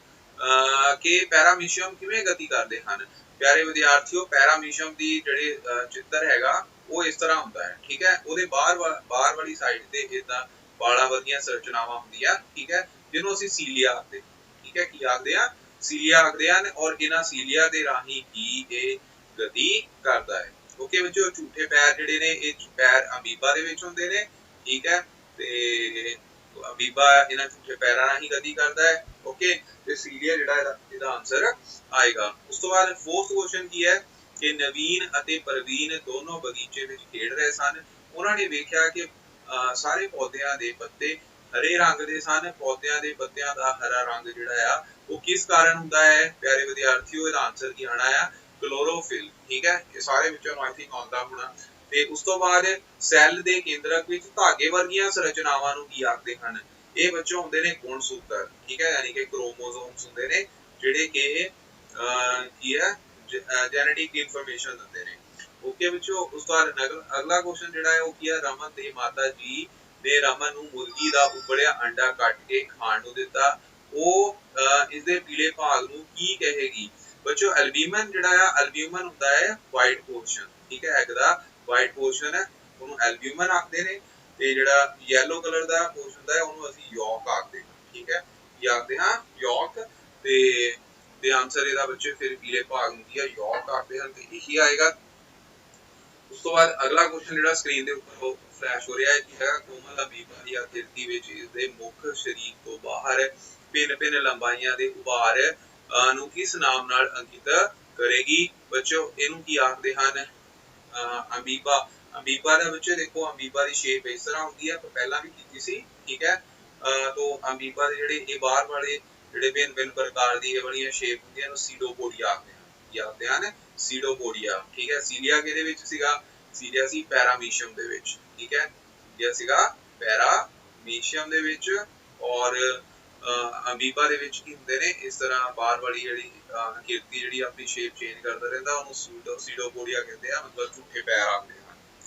[SPEAKER 1] ਕਿ ਪੈਰਾਮੀਸ਼ੀਅਮ ਕਿਵੇਂ ਗਤੀ ਕਰਦੇ ਹਨ। ਪਿਆਰੇ ਵਿਦਿਆਰਥੀਓ, ਪੈਰਾਮੀਸ਼ੀਅਮ ਦੀ ਜਿਹੜੇ ਚਿੱਤਰ ਹੈਗਾ ਉਹ ਇਸ ਤਰ੍ਹਾਂ ਹੁੰਦਾ ਹੈ, ਠੀਕ ਹੈ। ਉਹਦੇ ਬਾਹਰ ਵਾਲੀ ਸਾਈਡ ਤੇ ਇਦਾਂ ਵਾਲਾਂ ਵਰਗੀਆਂ ਸੰਰਚਨਾਵਾਂ ਹੁੰਦੀਆਂ, ਠੀਕ ਹੈ, ਜਿਹਨੂੰ ਅਸੀਂ ਸੀਲੀਆ ਆਖਦੇ, ਠੀਕ ਹੈ। ਕੀ ਆਖਦੇ ਆ? ਸੀਲੀਆ ਆਖਦੇ ਹਨ। ਔਰ ਇਹਨਾਂ ਸੀਲੀਆ ਦੇ ਰਾਹੀਂ ਹੀ ਇਹ ਗਤੀ ਕਰਦਾ ਹੈ, ओके बच्चों झूठे पैर जिहड़े ने ये पैर अमीबा दे विच हुंदे ने ठीक है ते अमीबा इन्हां झूठे पैरां नाल ही गति करदा है ओके ते सीलिया जिहड़ा इहदा आंसर आएगा। उस तो बाद फोर्थ क्वेश्चन की है कि नवीन अते प्रवीण दोनों बगीचे विच खेड रहे सन उन्हां ने वेख्या कि सारे पौधिਆਂ ਦੇ पत्ते हरे रंग दे सन पौधਿਆਂ ਦੇ पत्तिਆਂ ਦਾ हरा रंग जिहड़ा आ वो किस कारण हुंदा है प्यारे विद्यार्थियों इहदा आंसर की आना है क्लोरोफिल ठीक है ये सारे विचों आई थिंक आउंदा होना ते उस तो बाद सैल दे केंद्रक विच धागे वर्गीਆਂ संरचनावां ਨੂੰ ਕੀ ਆਖਦੇ ਹਨ ਇਹ ਬੱਚੋਂ ਹੁੰਦੇ ਨੇ ਗੁਣਸੂਤਰ ਠੀਕ ਹੈ यानी कि क्रोमोसोम्स ਹੁੰਦੇ ਨੇ ਜਿਹੜੇ ਕਿ ਕੀ ਹੈ जेनेटिक इन्फॉर्मेशन दिंदे ने ओके बच्चों उस तो बाद अगला क्वेश्चन जिहड़ा है वो की है रमन ते माता जी ने रमन ਨੂੰ मुर्गी ਦਾ ਉਬਲਿਆ अंडा ਕੱਟ ਕੇ ਖਾਣ ਨੂੰ ਦਿੱਤਾ ਉਹ ਇਸ ਦੇ ਪੀਲੇ ਭਾਗ ਨੂੰ ਕੀ ਕਹੇਗੀ बच्चों एल्ब्यूमिन जिहड़ा है एल्ब्यूमिन ਹੁੰਦਾ है वाइट पोर्शन ठीक है एग ਦਾ वाइट पोर्शन है ਉਹਨੂੰ एल्ब्यूमिन ਆਖਦੇ ਨੇ ਤੇ ਜਿਹੜਾ येलो कलर ਦਾ पोर्शन ਹੁੰਦਾ है ਉਹਨੂੰ ਅਸੀਂ ਯੋਕ ਆਖਦੇ ਹਾਂ ਠੀਕ ਹੈ ਇਹ ਆਖਦੇ ਹਾਂ ਯੋਕ ਤੇ ਆਨਸਰ ਇਹਦਾ ਬੱਚੇ ਫਿਰ ਪੀਲੇ ਭਾਗ ਨੂੰ ਕੀ ਆ ਯੋਕ ਆਖਦੇ ਹਨ ਤੇ ਇਹੀ ਆਏਗਾ। ਉਸ ਤੋਂ ਬਾਅਦ ਅਗਲਾ ਕੁਐਸਚਨ ਜਿਹੜਾ ਸਕਰੀਨ ਦੇ ਉੱਪਰ ਫਲੈਸ਼ ਹੋ ਰਿਹਾ ਹੈ ਕਿ ਹੈਗਾ ਕੋਮਲ ਅਮੀਬਾ ਦੀ ਆਕ੍ਰਿਤੀ ਵਿੱਚ ਇਸ ਦੇ ਮੁੱਖ ਸ਼ਰੀਰ ਤੋਂ ਬਾਹਰ ਭਿੰਨ-ਭਿੰਨ ਲੰਬਾਈਆਂ ਦੇ ਉਭਾਰ ਨੂੰ ਕਿਸ ਨਾਮ ਨਾਲ ਅੰਕਿਤ ਕਰੇਗੀ ਬੱਚੋ ਇਹਨੂੰ ਕੀ ਆਖਦੇ ਹਨ ਅਮੀਬਾ अमीबा ਦਾ ਬੱਚੇ ਦੇਖੋ ਅਮੀਬਾ ਦੀ ਸ਼ੇਪ ਇਸ ਤਰ੍ਹਾਂ ਹੁੰਦੀ ਹੈ ਆਪਾਂ ਪਹਿਲਾਂ ਵੀ ਕੀਤੀ ਸੀ ਠੀਕ ਹੈ तो ਅਮੀਬਾ ਦੇ ਜਿਹੜੇ ਇਹ ਬਾਹਰ ਵਾਲੇ ਜਿਹੜੇ ਭਿੰਨ-ਭਿੰਨ ਪ੍ਰਕਾਰ ਦੀ ਇਹ ਵਾਲੀਆਂ ਸ਼ੇਪ ਹੁੰਦੀਆਂ ਨੂੰ ਸੀਡੋਪੋਡੀਆ ਆਖਦੇ ਹਨ ਸੀਡੋਪੋਡੀਆ ਠੀਕ ਹੈ ਸੀਲੀਆ ਕਿਹਦੇ ਵਿੱਚ ਸੀਗਾ ਸੀਲੀਆ ਸੀ ਪੈਰਾਮੀਸ਼ੀਅਮ ਦੇ ਵਿੱਚ ਠੀਕ ਹੈ ਇਹ ਸੀਗਾ ਪੈਰਾਮੀਸ਼ੀਅਮ ਦੇ ਵਿੱਚ ਔਰ ਅਮੀਬਾ ਦੇ ਵਿੱਚ ਕੀ ਹੁੰਦੇ ਨੇ ਇਸ ਤਰ੍ਹਾਂ ਬਾਹਰ ਵਾਲੀ ਜਿਹੜੀ ਆਕ੍ਰਿਤੀ ਜਿਹੜੀ ਆਪਣੀ ਸ਼ੇਪ ਚੇਂਜ ਕਰਦਾ ਰਹਿੰਦਾ ਉਹਨੂੰ ਸੀਡੋਪੋਡੀਆ ਕਹਿੰਦੇ ਆ ਮਤਲਬ ਝੂਠੇ ਪੈਰ ਆਖਦੇ ਹਨ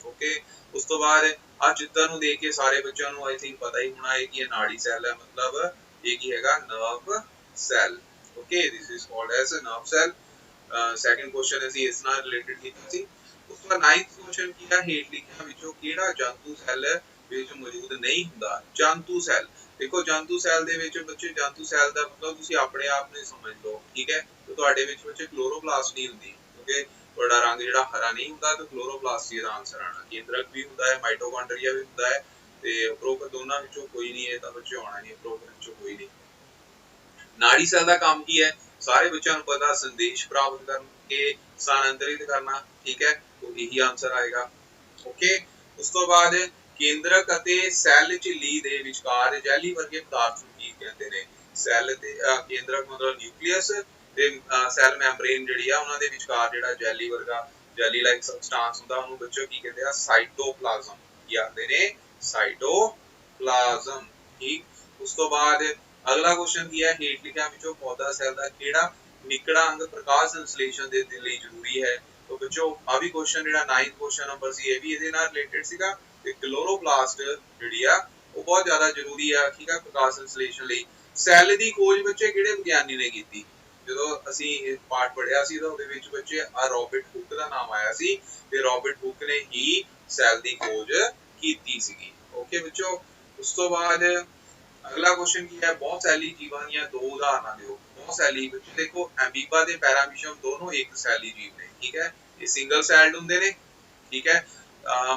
[SPEAKER 1] ओके उस तो बाद आ चित्र ਨੂੰ ਦੇਖ ਕੇ ਸਾਰੇ ਬੱਚਿਆਂ ਨੂੰ आई थिंक ਪਤਾ ਹੀ ਹੋਣਾ ਹੈ ਕਿ ਇਹ ਨਾੜੀ ਸੈੱਲ ਹੈ ਮਤਲਬ ਇਹ ਕੀ ਹੈਗਾ nerve cell okay this is called as a nerve cell second question ਅਸੀਂ ਇਸ ਨਾਲ ਰਿਲੇਟਡ ਕੀਤਾ ਸੀ। ਉਸ ਤੋਂ ਬਾਅਦ 9th क्वेश्चन ਕੀ ਹੈ ਹੇਠ ਲਿਖਿਆਂ ਵਿੱਚੋਂ ਕਿਹੜਾ ਜੰਤੂ ਸੈੱਲ ਵਿੱਚ ਮੌਜੂਦ ਨਹੀਂ ਹੁੰਦਾ ਜੰਤੂ ਸੈੱਲ ਦੇਖੋ ਜੰਤੂ ਸੈੱਲ ਦੇ ਵਿੱਚ ਬੱਚੇ ਜੰਤੂ ਸੈੱਲ ਦਾ ਮਤਲਬ ਤੁਸੀਂ ਆਪਣੇ ਆਪ ਨੂੰ ਸਮਝ ਲਓ ਠੀਕ ਹੈ ਤੇ ਤੁਹਾਡੇ ਵਿੱਚ ਬੱਚੇ ਕਲੋਰੋਪਲਾਸਟ ਨਹੀਂ ਹੁੰਦੀ ओके बड़ा रंग ਜਿਹੜਾ ਹਰਾ ਨਹੀਂ ਹੁੰਦਾ ਤੇ ਕਲੋਰੋਪਲਾਸਟ ਦਾ ਆਨਸਰ ਆਣਾ ਕੇਂਦਰਕ ਵੀ ਹੁੰਦਾ ਹੈ ਮਾਈਟੋਕਾਂਡਰੀਆ ਵੀ ਹੁੰਦਾ ਹੈ ਤੇ ਉਪਰੋਕਤ ਦੋਨਾਂ ਵਿੱਚੋਂ ਕੋਈ ਨਹੀਂ ਇਹ ਤਾਂ ਬੱਚੇ ਆਉਣਾ ਨਹੀਂ ਉਪਰੋਕਤ ਵਿੱਚੋਂ ਕੋਈ ਨਹੀਂ। ਨਾੜੀ ਸੈੱਲ ਦਾ ਕੰਮ ਕੀ ਹੈ ਸਾਰੇ ਬੱਚਿਆਂ ਨੂੰ ਪਤਾ ਸੰਦੇਸ਼ ਪ੍ਰਾਪਤ ਕਰਕੇ ਸਥਾਨਾਂਤਰਿਤ ਕਰਨਾ ਠੀਕ ਹੈ तो ਇਹੀ ਆਨਸਰ ਆਏਗਾ ਓਕੇ। ਉਸ ਤੋਂ ਬਾਅਦ ਕੇਂਦਰਕ ਅਤੇ ਸੈੱਲ ਝਿੱਲੀ ਦੇ ਵਿਚਕਾਰ ਜੈਲੀ ਵਰਗੇ ਪਦਾਰਥ ਨੂੰ ਕੀ ਕਹਿੰਦੇ ਨੇ ਸੈੱਲ ਤੇ ਕੇਂਦਰਕ ਮਤਲਬ ਨਿਊਕਲੀਅਸ ਤੇ ਸੈੱਲ ਮੈਂਬਰੇਨ ਜਿਹੜੀ ਆ ਉਹਨਾਂ ਦੇ ਵਿਚਕਾਰ ਜਿਹੜਾ ਜੈਲੀ ਵਰਗਾ ਜੈਲੀ ਲਾਈਕ ਸਬਸਟੈਂਸ ਹੁੰਦਾ ਉਹਨੂੰ ਬੱਚੋ ਕੀ ਕਹਿੰਦੇ ਆ ਸਾਈਟੋਪਲਾਜ਼ਮ ਕੀ ਆਖਦੇ ਨੇ ਸਾਈਟੋਪਲਾਜ਼ਮ ਠੀਕ। ਉਸ ਤੋਂ ਬਾਅਦ ਅਗਲਾ ਕੁਐਸਚਨ ਕੀ ਹੈ ਹੇਠ ਲਿਖਿਆਂ ਵਿੱਚੋਂ ਪੌਦਾ ਸੈੱਲ ਦਾ ਕਿਹੜਾ ਨਿਕੜਾ ਅੰਗ ਪ੍ਰਕਾਸ਼ ਸੰਸਲੇਸ਼ਣ ਦੇ ਲਈ ਜ਼ਰੂਰੀ ਹੈ तो ਬੱਚੋ ਆ ਵੀ ਕੁਐਸਚਨ ਜਿਹੜਾ 9th ਕੁਐਸਚਨ ਨੰਬਰ ਸੀ ਇਹ ਵੀ ਇਹਦੇ ਨਾਲ ਰਿਲੇਟਡ ਸੀਗਾ ਤੇ ਕਲੋਰੋਪਲਾਸਟ ਜਿਹੜੀ ਆ ਉਹ ਬਹੁਤ ਜ਼ਿਆਦਾ ਜ਼ਰੂਰੀ ਆ ਠੀਕ ਆ ਪ੍ਰਕਾਸ਼ ਸੰਸਲੇਸ਼ਣ ਲਈ। ਸੈੱਲ ਦੀ ਖੋਜ ਬੱਚੇ ਕਿਹੜੇ ਵਿਗਿਆਨੀ ਨੇ ਕੀਤੀ ਜਦੋਂ ਅਸੀਂ ਇਹ ਪਾਠ ਪੜਿਆ ਸੀ ਤਾਂ ਉਹਦੇ ਵਿੱਚ ਬੱਚੇ ਆ ਰੌਬਰਟ ਹੁੱਕ ਦਾ ਨਾਮ ਆਇਆ ਸੀ ਤੇ ਰੌਬਰਟ ਹੁੱਕ ਨੇ ਹੀ ਸੈੱਲ ਦੀ ਖੋਜ ਕੀਤੀ ਸੀਗੀ ਓਕੇ ਬੱਚੋ। ਉਸ ਤੋਂ ਬਾਅਦ ਅਗਲਾ ਕੁਐਸਚਨ ਕੀ ਹੈ ਬਹੁ ਸੈਲੀ ਜੀਵਾਂ ਦੀਆਂ ਦੋ ਉਦਾਹਰਨਾਂ ਦਿਓ ਬਹੁ ਸੈਲੀ ਵਿੱਚ ਦੇਖੋ ਐਮੀਬਾ ਤੇ ਪੈਰਾਮੀਸ਼ੀਅਮ ਦੋਨੋਂ ਇੱਕ ਸੈਲੀ ਜੀਵ ਨੇ ਠੀਕ ਹੈ ਇਹ ਸਿੰਗਲ ਸੈਲਡ ਹੁੰਦੇ ਨੇ ਠੀਕ ਹੈ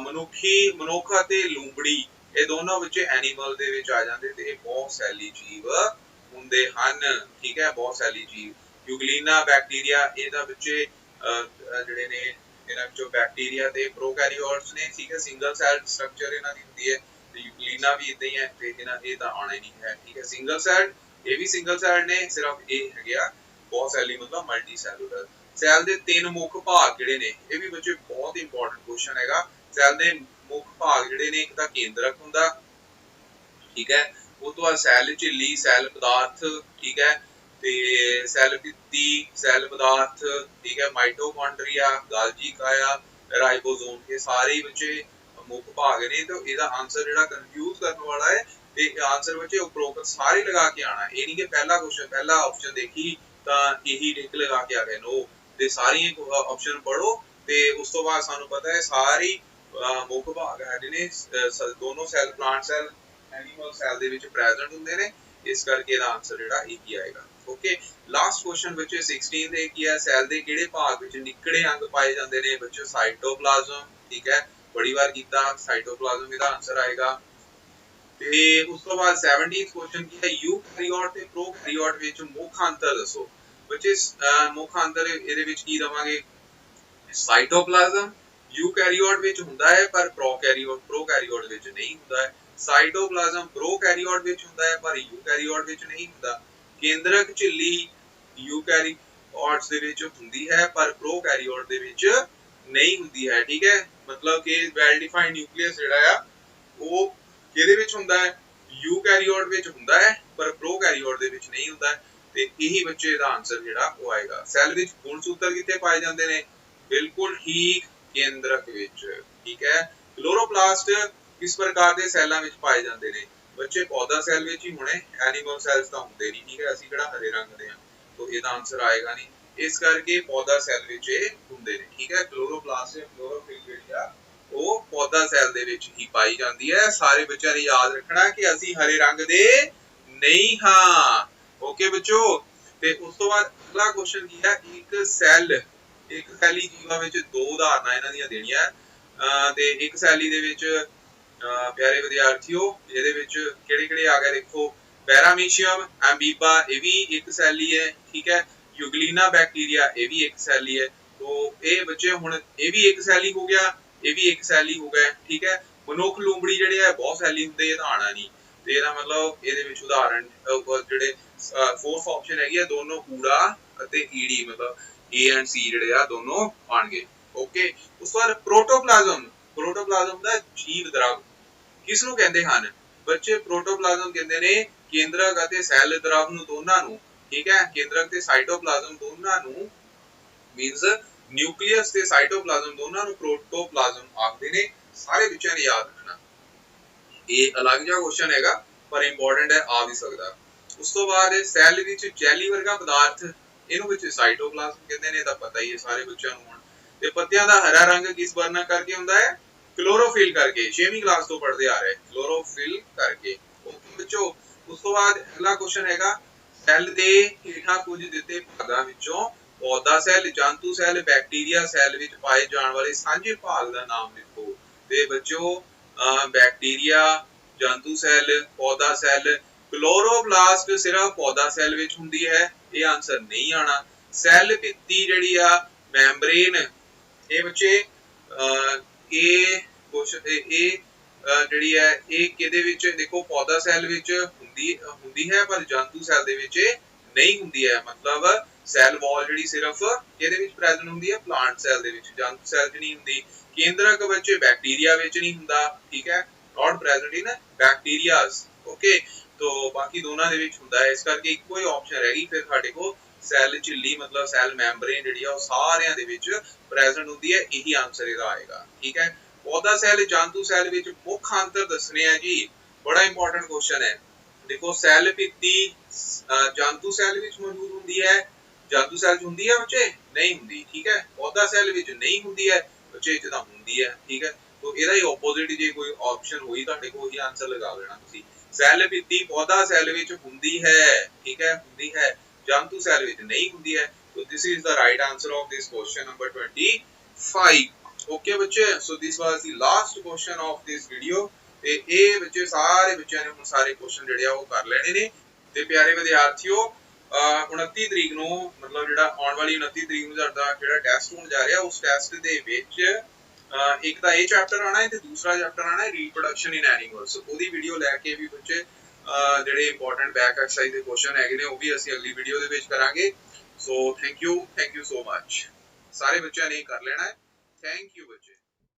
[SPEAKER 1] ਮਨੁੱਖ ਅਤੇ ਲੂੰਬੜੀ ਇਹ ਦੋਨੋਂ ਵਿੱਚ ਐਨੀਮਲ ਦੇ ਵਿੱਚ ਆ ਜਾਂਦੇ ਤੇ ਇਹ ਬਹੁ ਸੈਲੀ ਜੀਵ ਹੁੰਦੇ ਹਨ ਠੀਕ ਹੈ ਬਹੁਤ ਸੈਲੀ ਜੀਵ। ਯੂਗਲੀਨਾ ਬੈਕਟੀਰੀਆ ਇਹਦਾ ਬੱਚੇ ਜਿਹੜੇ ਨੇ ਇਹਨਾਂ ਵਿੱਚੋਂ ਬੈਕਟੀਰੀਆ ਤੇ ਪ੍ਰੋਕੈਰੀਓਟਸ ਨੇ ਠੀਕ ਹੈ ਸਿੰਗਲ ਸੈਲਡ ਸਟਰਕਚਰ ਇਹਨਾਂ ਦੀ ਹੁੰਦੀ ਹੈ ਤੇ ਯੂਗਲੀਨਾ ਵੀ ਇਦਾਂ ਹੀ ਹੈ ਤੇ ਇਹ ਤਾਂ ਆਉਣਾ ਨਹੀਂ ਹੈ ਠੀਕ ਹੈ ਸਿੰਗਲ ਸੈਲਡ ਇਹ ਵੀ ਸਿੰਗਲ ਸੈਲਡ ਨੇ ਸਿਰਫ ਇਹ ਹੈਗਾ ਬਹੁਤ ਸੈਲੀ ਮਤਲਬ ਮਲਟੀ ਸੈਲੂਲਰ। ਸੈਲ ਦੇ ਤਿੰਨ ਮੁੱਖ ਭਾਗ ਜਿਹੜੇ ਨੇ ਇਹ ਵੀ ਬੱਚੇ ਬਹੁਤ ਇੰਪੋਰਟੈਂਟ ਕੁਐਸਚਨ ਹੈਗਾ ਸੈਲ ਦੇ ਮੁੱਖ ਭਾਗ ਜਿਹੜੇ ਨੇ ਇੱਕ ਤਾਂ ਕੇਂਦਰਕ ਹੁੰਦਾ ਠੀਕ ਹੈ ਉਹ ਤੋਂ ਬਾਅਦ ਸੈੱਲ ਝਿੱਲੀ ਸੈੱਲ ਪਦਾਰਥ ਠੀਕ ਹੈ ਤੇ ਸੈੱਲ ਭਿੱਤੀ ਸੈੱਲ ਪਦਾਰਥ ਠੀਕ ਹੈ ਮਾਈਟੋਕਾਂਡਰੀਆ ਗਾਲਜੀ ਕਾਇਆ ਰਾਈਬੋਸੋਮ ਇਹ ਸਾਰੇ ਬੱਚੇ ਮੁੱਖ ਭਾਗ ਨੇ ਤੇ ਇਹਦਾ ਆਨਸਰ ਜਿਹੜਾ ਕਨਫਿਊਜ਼ ਕਰਨ ਵਾਲਾ ਹੈ ਤੇ ਆਨਸਰ ਬੱਚੇ ਉਪਰੋਕਤ ਸਾਰੇ ਲਗਾ ਕੇ ਆਣਾ ਇਹ ਨਹੀਂ ਕਿ ਪਹਿਲਾ ਕੁਐਸਚਨ ਪਹਿਲਾ ਆਪਸ਼ਨ ਦੇਖੀ ਤਾਂ ਇਹੀ ਟਿਕ ਲਗਾ ਕੇ ਆ ਗਏ ਨੋ ਤੇ ਸਾਰੀਆਂ ਆਪਸ਼ਨ ਪੜੋ ਤੇ ਉਸ ਤੋਂ ਬਾਅਦ ਸਾਨੂੰ ਪਤਾ ਹੈ ਸਾਰੀ ਮੁੱਖ ਭਾਗ ਹੈਗੇ ਨੇ ਦੋਨੋਂ cell plant cell animal cell ਦੇ ਵਿੱਚ ਪ੍ਰੈਜ਼ੈਂਟ ਹੁੰਦੇ ਨੇ इस करके दा आंसर जेड़ा यही आएगा। ओके, लास्ट क्वेश्चन बच्चे 16 दे की है सैल दे किहड़े भाग विच निकड़े अंग पाए जांदे ने बच्चों साइटोप्लाज्म। ठीक है, बड़ी बार कीता साइटोप्लाज्म इहदा आंसर आएगा। ते उस तो बाद 17th क्वेश्चन की है यूकैरियोट ते प्रोकैरियोट विच मुख अंतर दसो। बच्चे मुख अंतर इहदे विच की दवांगे साइटोप्लाज्म यूकैरियोट विच हुंदा है पर प्रोकैरियोट विच नहीं हुंदा है। साइटोप्लाज्म प्रोकैरियोट विच हुंदा है पर यूकैरियोट विच नहीं हुंदा। केंद्रक झिल्ली यूकैरियोट्स दे विच हुंदी है पर प्रोकैरियोट दे विच नहीं हुंदी है। ठीक है, मतलब कि वेल डिफाइंड न्यूक्लियस जेड़ा है वो किहदे विच हुंदा है यूकैरियोट विच हुंदा है पर प्रोकैरियोट दे विच नहीं हुंदा है। ते यही बच्चे दा आंसर जेड़ा वो आएगा। सेल विच गुणसूत्र किथे पाए जांदे ने, बिल्कुल ठीक केंद्रक विच। ठीक है, क्लोरोप्लास्ट किस प्रकार के सैलां विच पाए जांदे ने बच्चे पौधा सैल विच ही होने, एनिमल सैल्स तां हुंदे नहीं। ठीक है, असि किहड़ा हरे रंग दे हां तो इहदा आंसर आएगा नहीं, इस करके पौधा सैल विच ये हुंदे ने। ठीक है, क्लोरोप्लास्ट या क्लोरोफिल जेहड़ी आ वो पौधा सैल दे विच ही पाई जांदी है। सारे बच्चों ने याद रखना कि असि हरे रंग दे नहीं हां। ओके बच्चों, ते उस तो बाद अगला क्वेश्चन की है एक सैल एक सैली जीवां विच दो उदाहरणां इन्हां दियां देणीਆਂ ते एक सैली दे विच प्यारे विद्यार्थियों ਇਹਦੇ ਵਿੱਚ ਕਿਹੜੇ-ਕਿਹੜੇ ਆ ਗਏ देखो पैरामीशियम एम्बीबा ये भी एक सैली है। ठीक है, यूग्लिना बैक्टीरिया ये भी एक सैली है। तो ये बच्चे हुण ये भी एक सैली हो गया, ये भी एक सैली हो गया। ठीक है, मनुख लूंबड़ी ਜਿਹੜੇ ਹੈ ਬਹੁਤ सैली ਹੁੰਦੇ ਇਹ ਤਾਂ ਆਣਾ ਨਹੀਂ ਤੇ ਇਹਦਾ ਮਤਲਬ ਇਹਦੇ ਵਿੱਚ ਉਦਾਹਰਣ ਜਿਹੜੇ फोर्थ ऑप्शन हैगी है दोनों कूड़ा ਅਤੇ ईडी मतलब ए एंड सी ਜਿਹੜੇ ਆ ਦੋਨੋਂ ਆਣਗੇ। ओके, ਉਸ ਤੋਂ ਬਾਅਦ प्रोटोप्लाज्म ਦਾ ਜੀਵ द्रव किस ਨੂੰ ਕਹਿੰਦੇ ਹਨ ਬੱਚੇ प्रोटोप्लाज्म ਕਹਿੰਦੇ ਨੇ ਕੇਂਦਰਕ ਅਤੇ ਸੈਲ द्रव ਨੂੰ ਦੋਨਾਂ ਨੂੰ। ਠੀਕ ਹੈ, ਕੇਂਦਰਕ ਤੇ ਸਾਈਟੋਪਲਾਜ਼ਮ ਦੋਨਾਂ ਨੂੰ मींस न्यूक्लियस ਤੇ ਸਾਈਟੋਪਲਾਜ਼ਮ ਦੋਨਾਂ ਨੂੰ प्रोटोप्लाज्म ਆਖਦੇ ਨੇ। ਸਾਰੇ ਬੱਚਿਆਂ ਨੇ ਯਾਦ ਰੱਖਣਾ, ਇਹ ਅਲੱਗ ਜਿਹਾ ਕੁਐਸਚਨ ਹੈਗਾ ਪਰ ਇੰਪੋਰਟੈਂਟ ਹੈ, ਆ ਵੀ ਸਕਦਾ। ਉਸ ਤੋਂ ਬਾਅਦ ਸੈੱਲ ਵਿੱਚ ਜੈਲੀ ਵਰਗਾ ਪਦਾਰਥ ਇਹਨੂੰ ਵਿੱਚ ਸਾਈਟੋਪਲਾਜ਼ਮ ਕਹਿੰਦੇ ਨੇ, ਤਾਂ ਪਤਾ ਹੀ ਹੈ ਸਾਰੇ ਬੱਚਿਆਂ ਨੂੰ। ਹੁਣ ਤੇ ਪੱਤਿਆਂ ਦਾ ਹਰਾ ਰੰਗ ਕਿਸ ਵਰਨਾ ਕਰਕੇ ਹੁੰਦਾ ਹੈ, क्लोरोफिल करके। 6वीं क्लास तो पढ़ते आ रहे क्लोरोफिल करके। ओके बच्चों, उस तो बाद अगला क्वेश्चन हैगा सैल दे हेठा कुछ दिते भागां विचों पौधा सैल, जंतु सैल, बैक्टीरिया सैल विच पाए जाण वाले सांझे भाग दा नाम लिखो। ते बच्चों बैक्टीरिया, जंतु सैल, पौधा सैल, क्लोरोप्लास्ट सिर्फ पौधा सैल विच हुंदी है, ये आंसर नहीं आना। सैल भित्ती जिहड़ी आ मैम्ब्रेन, ये बच्चे ਇਹ ਕੁਐਸਚਨ ਇਹ ਜਿਹੜੀ ਹੈ ਇਹ ਕਿਹਦੇ ਵਿੱਚ ਦੇਖੋ ਪੌਦਾ ਸੈੱਲ ਵਿੱਚ ਹੁੰਦੀ ਹੈ ਪਰ ਜੰਤੂ ਸੈੱਲ ਦੇ ਵਿੱਚ ਨਹੀਂ ਹੁੰਦੀ ਹੈ। ਮਤਲਬ ਸੈੱਲ ਵਾਲ ਜਿਹੜੀ ਸਿਰਫ ਕਿਹਦੇ ਵਿੱਚ ਪ੍ਰੈਜ਼ੈਂਟ ਹੁੰਦੀ ਹੈ, ਪਲਾਂਟ ਸੈੱਲ ਦੇ ਵਿੱਚ, ਜੰਤੂ ਸੈੱਲ 'ਚ ਨਹੀਂ ਹੁੰਦੀ। ਕੇਂਦਰਕ ਬੱਚੇ ਬੈਕਟੀਰੀਆ ਵਿੱਚ ਨਹੀਂ ਹੁੰਦਾ। ਠੀਕ ਹੈ, not present in bacterias. Okay, तो बाकी दोनों ਦੇ ਵਿੱਚ ਹੁੰਦਾ ਹੈ, ਇਸ ਕਰਕੇ ਇੱਕੋ ਹੀ ਆਪਸ਼ਨ ਰਹੇਗੀ ਫਿਰ ਸਾਡੇ ਕੋਲ ਸੈੱਲ ਝਿੱਲੀ मतलब ਸੈੱਲ ਮੈਂਬਰੇਨ ਜਿਹੜੀ ਆ ਉਹ ਸਾਰਿਆਂ ਦੇ ਵਿੱਚ ਪ੍ਰੈਜ਼ੈਂਟ ਹੁੰਦੀ ਹੈ। ਇਹੀ ਆਨਸਰ ਇਹਦਾ ਆਏਗਾ। ਠੀਕ ਹੈ, ਪੌਦਾ ਸੈੱਲ ਜੰਤੂ ਸੈੱਲ ਵਿੱਚ ਮੁੱਖ ਅੰਤਰ ਦੱਸਣੇ ਆ ਜੀ, ਬੜਾ ਇੰਪੋਰਟੈਂਟ ਕੁਐਸਚਨ ਹੈ। ਦੇਖੋ ਸੈੱਲ ਭਿੱਤੀ ਜੰਤੂ ਸੈੱਲ ਵਿੱਚ ਮੌਜੂਦ ਹੁੰਦੀ ਹੈ, ਜੰਤੂ ਸੈੱਲ 'ਚ ਹੁੰਦੀ ਹੈ ਬੱਚੇ, ਨਹੀਂ ਹੁੰਦੀ। ਠੀਕ ਹੈ, ਪੌਦਾ ਸੈੱਲ ਵਿੱਚ ਨਹੀਂ ਹੁੰਦੀ ਹੈ ਬੱਚੇ, 'ਚ ਤਾਂ ਹੁੰਦੀ ਹੈ। ਠੀਕ ਹੈ, तो ਇਹਦਾ ਹੀ ਆਪੋਜ਼ਿਟ ਜੇ ਕੋਈ ਆਪਸ਼ਨ ਹੋਈ ਤੁਹਾਡੇ ਕੋਲ ਉਹੀ ਆਨਸਰ ਲਗਾ ਦੇਣਾ ਤੁਸੀਂ। ਸੈੱਲ ਭਿੱਤੀ ਪੌਦਾ ਸੈੱਲ ਵਿੱਚ ਹੁੰਦੀ ਹੈ, ਠੀਕ ਹੈ, ਹੁੰਦੀ ਹੈ, ਜੰਤੂ ਸੈੱਲ ਵਿੱਚ ਨਹੀਂ ਹੁੰਦੀ ਹੈ। So this is the right answer of this question number 25. Okay ਬੱਚੇ, so this was the last question of this video। ਤੇ ਇਹ ਬੱਚੇ ਸਾਰੇ ਬੱਚਿਆਂ ਨੇ ਹੁਣ ਸਾਰੇ ਕੁਐਸਚਨ ਜਿਹੜੇ ਆ ਉਹ ਕਰ ਲੈਣੇ ਨੇ। ਤੇ ਪਿਆਰੇ ਵਿਦਿਆਰਥੀਓ 29 ਤਰੀਕ ਨੂੰ ਮਤਲਬ ਜਿਹੜਾ ਆਉਣ ਵਾਲੀ 29 ਤਰੀਕ ਨੂੰ ਤੁਹਾਡਾ ਜਿਹੜਾ ਟੈਸਟ ਹੋਣ ਜਾ ਰਿਹਾ, ਉਸ ਟੈਸਟ ਦੇ ਵਿੱਚ ਇੱਕ ਤਾਂ ਇਹ ਚੈਪਟਰ ਆਣਾ ਹੈ ਤੇ ਦੂਸਰਾ ਚੈਪਟਰ ਆਣਾ ਹੈ ਰੀਪਰੋਡਕਸ਼ਨ ਇਨ ਐਨੀਮਲਸ। ਉਹਦੀ ਵੀਡੀਓ ਲੈ ਕੇ ਵੀ ਬੱਚੇ ਜਿਹੜੇ ਇੰਪੋਰਟੈਂਟ ਬੈਕ ਐਕਸਰਸਾਈਜ਼ ਦੇ ਕੁਐਸਚਨ ਹੈਗੇ ਨੇ ਉਹ ਵੀ ਅਸੀਂ ਅਗਲੀ ਵੀਡੀਓ ਦੇ ਵਿੱਚ ਕਰਾਂਗੇ। So thank you so much. ਸਾਰੇ ਬੱਚਿਆਂ ਨੇ ਕਰ ਲੈਣਾ ਹੈ। ਥੈਂਕ ਯੂ ਬੱਚੇ।